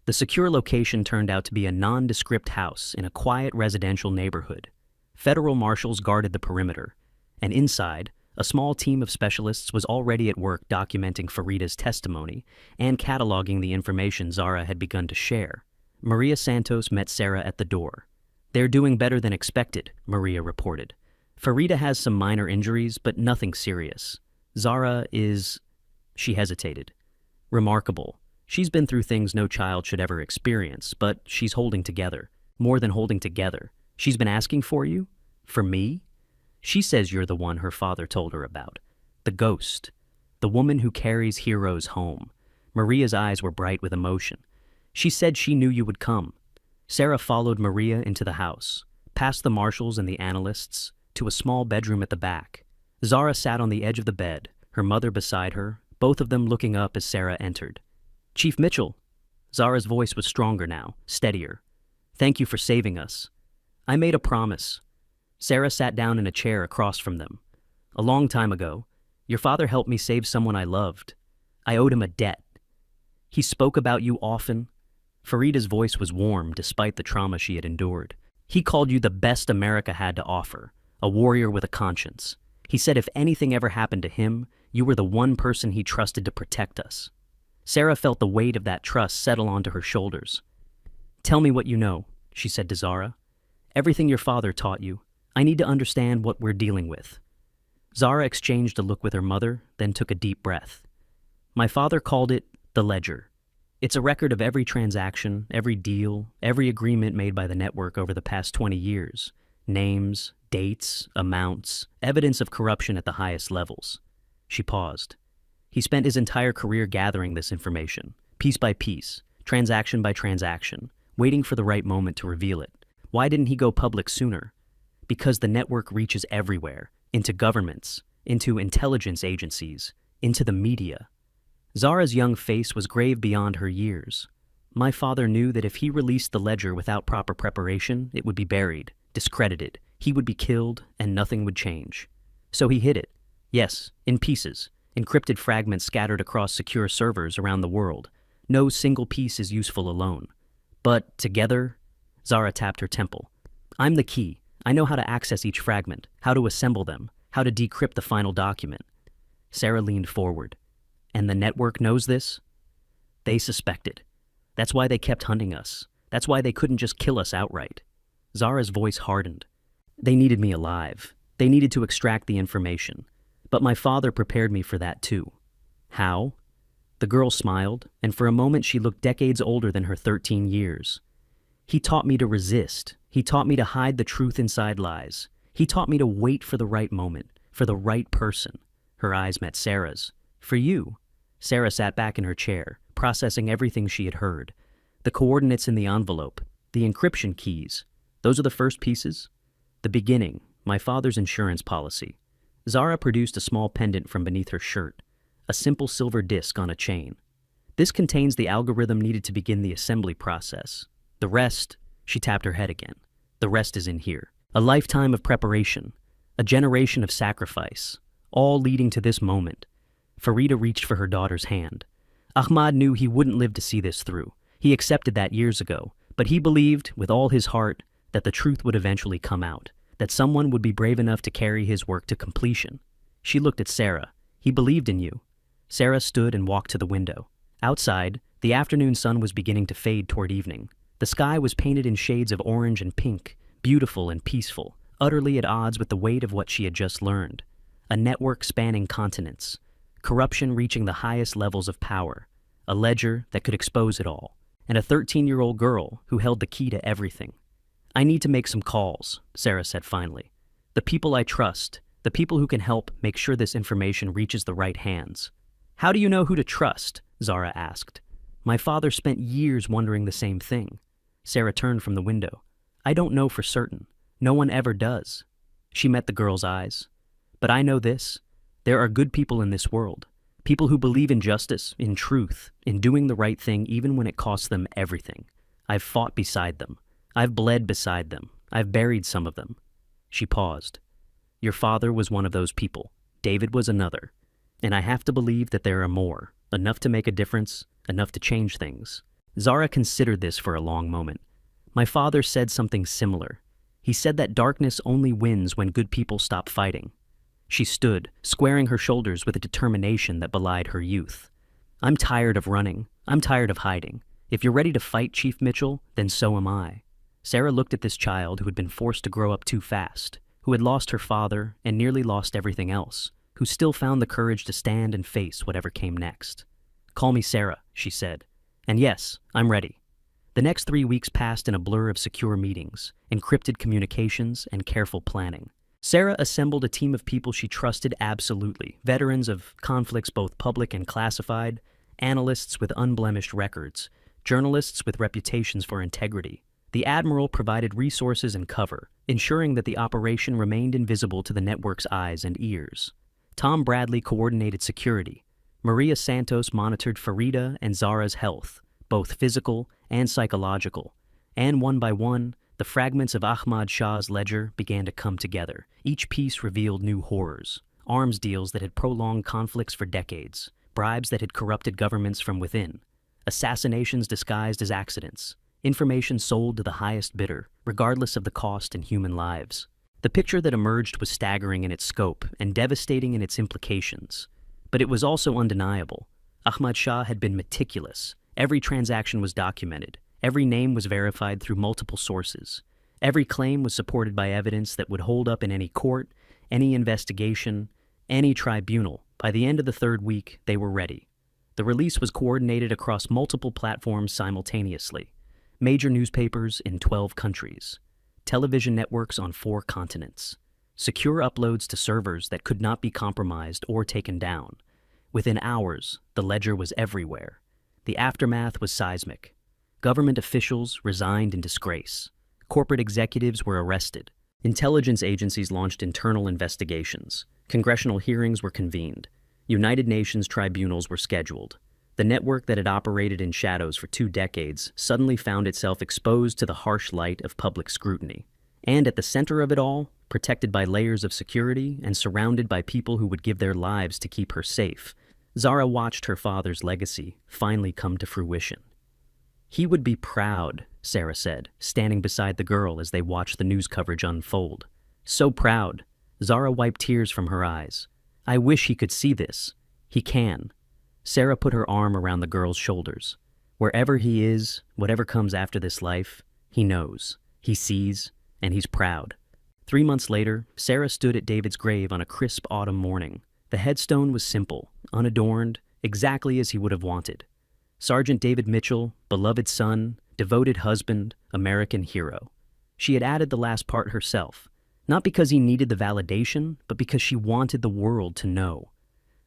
The secure location turned out to be a nondescript house in a quiet residential neighborhood. Federal marshals guarded the perimeter, and inside, a small team of specialists was already at work documenting Farida's testimony and cataloging the information Zara had begun to share. Maria Santos met Sarah at the door. They're doing better than expected, Maria reported. Farida has some minor injuries, but nothing serious. Zara is... She hesitated. Remarkable. She's been through things no child should ever experience, but she's holding together. More than holding together. She's been asking for you? For me? She says you're the one her father told her about. The ghost. The woman who carries heroes home. Maria's eyes were bright with emotion. She said she knew you would come. Sarah followed Maria into the house, past the marshals and the analysts, to a small bedroom at the back. Zara sat on the edge of the bed, her mother beside her, both of them looking up as Sarah entered. Chief Mitchell. Zara's voice was stronger now, steadier. Thank you for saving us. I made a promise. Sarah sat down in a chair across from them. A long time ago, your father helped me save someone I loved. I owed him a debt. He spoke about you often. Farida's voice was warm despite the trauma she had endured. He called you the best America had to offer, a warrior with a conscience. He said if anything ever happened to him, you were the one person he trusted to protect us. Sarah felt the weight of that trust settle onto her shoulders. Tell me what you know, she said to Zara. Everything your father taught you. I need to understand what we're dealing with. Zara exchanged a look with her mother, then took a deep breath. My father called it the ledger. It's a record of every transaction, every deal, every agreement made by the network over the past 20 years. Names, dates, amounts, evidence of corruption at the highest levels. She paused. He spent his entire career gathering this information, piece by piece, transaction by transaction, waiting for the right moment to reveal it. Why didn't he go public sooner? Because the network reaches everywhere, into governments, into intelligence agencies, into the media. Zara's young face was grave beyond her years. My father knew that if he released the ledger without proper preparation, it would be buried, discredited, he would be killed, and nothing would change. So he hid it. Yes, in pieces, encrypted fragments scattered across secure servers around the world. No single piece is useful alone. But together, Zara tapped her temple. I'm the key. I know how to access each fragment, how to assemble them, how to decrypt the final document. Sarah leaned forward. And the network knows this? They suspected. That's why they kept hunting us. That's why they couldn't just kill us outright. Zara's voice hardened. They needed me alive. They needed to extract the information. But my father prepared me for that too. How? The girl smiled, and for a moment she looked decades older than her 13 years. He taught me to resist. He taught me to hide the truth inside lies. He taught me to wait for the right moment, for the right person. Her eyes met Sarah's. "For you." Sarah sat back in her chair, processing everything she had heard. The coordinates in the envelope, the encryption keys. Those are the first pieces? The beginning, my father's insurance policy. Zara produced a small pendant from beneath her shirt, a simple silver disc on a chain. This contains the algorithm needed to begin the assembly process. The rest, she tapped her head again. The rest is in here. A lifetime of preparation, a generation of sacrifice, all leading to this moment. Farida reached for her daughter's hand. Ahmad knew he wouldn't live to see this through. He accepted that years ago, but he believed, with all his heart, that the truth would eventually come out, that someone would be brave enough to carry his work to completion. She looked at Sarah. "He believed in you." Sarah stood and walked to the window. Outside, the afternoon sun was beginning to fade toward evening. The sky was painted in shades of orange and pink, beautiful and peaceful, utterly at odds with the weight of what she had just learned. A network spanning continents, corruption reaching the highest levels of power, a ledger that could expose it all, and a 13-year-old girl who held the key to everything. "I need to make some calls," Sarah said finally. "The people I trust, the people who can help make sure this information reaches the right hands." "How do you know who to trust?" Zara asked. "My father spent years wondering the same thing." Sarah turned from the window. "I don't know for certain. No one ever does." She met the girl's eyes. "But I know this. There are good people in this world. People who believe in justice, in truth, in doing the right thing even when it costs them everything. I've fought beside them. I've bled beside them. I've buried some of them." She paused. "Your father was one of those people. David was another. And I have to believe that there are more, enough to make a difference, enough to change things." Zara considered this for a long moment. "My father said something similar. He said that darkness only wins when good people stop fighting." She stood, squaring her shoulders with a determination that belied her youth. "I'm tired of running. I'm tired of hiding. If you're ready to fight, Chief Mitchell, then so am I." Sarah looked at this child who had been forced to grow up too fast, who had lost her father and nearly lost everything else, who still found the courage to stand and face whatever came next. "Call me Sarah," she said. "And yes, I'm ready." The next 3 weeks passed in a blur of secure meetings, encrypted communications, and careful planning. Sarah assembled a team of people she trusted absolutely, veterans of conflicts both public and classified, analysts with unblemished records, journalists with reputations for integrity. The Admiral provided resources and cover, ensuring that the operation remained invisible to the network's eyes and ears. Tom Bradley coordinated security. Maria Santos monitored Farida and Zara's health, both physical and psychological. And one by one, the fragments of Ahmad Shah's ledger began to come together. Each piece revealed new horrors. Arms deals that had prolonged conflicts for decades. Bribes that had corrupted governments from within. Assassinations disguised as accidents. Information sold to the highest bidder, regardless of the cost in human lives. The picture that emerged was staggering in its scope and devastating in its implications. But it was also undeniable. Ahmad Shah had been meticulous. Every transaction was documented. Every name was verified through multiple sources. Every claim was supported by evidence that would hold up in any court, any investigation, any tribunal. By the end of the 3rd week, they were ready. The release was coordinated across multiple platforms simultaneously. Major newspapers in 12 countries. Television networks on 4 continents. Secure uploads to servers that could not be compromised or taken down. Within hours, the ledger was everywhere. The aftermath was seismic. Government officials resigned in disgrace. Corporate executives were arrested. Intelligence agencies launched internal investigations. Congressional hearings were convened. United Nations tribunals were scheduled. The network that had operated in shadows for 2 decades suddenly found itself exposed to the harsh light of public scrutiny. And at the center of it all, protected by layers of security and surrounded by people who would give their lives to keep her safe, Zara watched her father's legacy finally come to fruition. "He would be proud," Sarah said, standing beside the girl as they watched the news coverage unfold. "So proud." Zara wiped tears from her eyes. "I wish he could see this. He can." Sarah put her arm around the girl's shoulders. "Wherever he is, whatever comes after this life, he knows, he sees, and he's proud." 3 months later, Sarah stood at David's grave on a crisp autumn morning. The headstone was simple, unadorned, exactly as he would have wanted. Sergeant David Mitchell, beloved son, devoted husband, American hero. She had added the last part herself, not because he needed the validation, but because she wanted the world to know.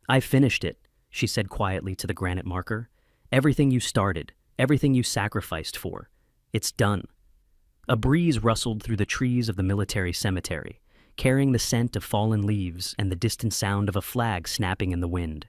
I finished it, she said quietly to the granite marker. Everything you started, everything you sacrificed for. It's done. A breeze rustled through the trees of the military cemetery, carrying the scent of fallen leaves and the distant sound of a flag snapping in the wind.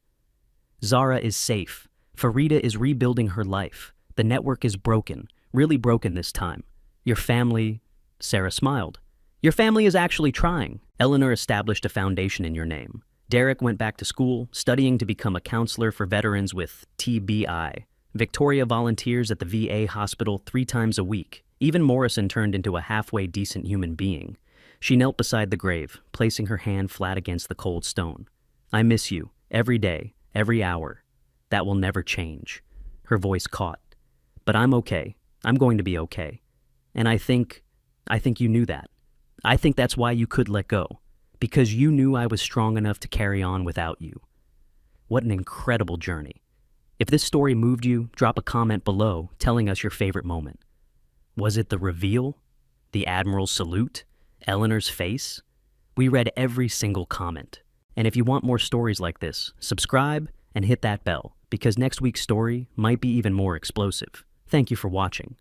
Zara is safe. Farida is rebuilding her life. The network is broken, really broken this time. Your family... Sarah smiled. Your family is actually trying. Eleanor established a foundation in your name. Derek went back to school, studying to become a counselor for veterans with TBI. Victoria volunteers at the VA hospital 3 times a week. Even Morrison turned into a halfway decent human being. She knelt beside the grave, placing her hand flat against the cold stone. I miss you, every day, every hour. That will never change. Her voice caught. But I'm okay. I'm going to be okay. And I think you knew that. I think that's why you could let go. Because you knew I was strong enough to carry on without you. What an incredible journey. If this story moved you, drop a comment below telling us your favorite moment. Was it the reveal? The Admiral's salute? Eleanor's face? We read every single comment. And if you want more stories like this, subscribe and hit that bell, because next week's story might be even more explosive. Thank you for watching.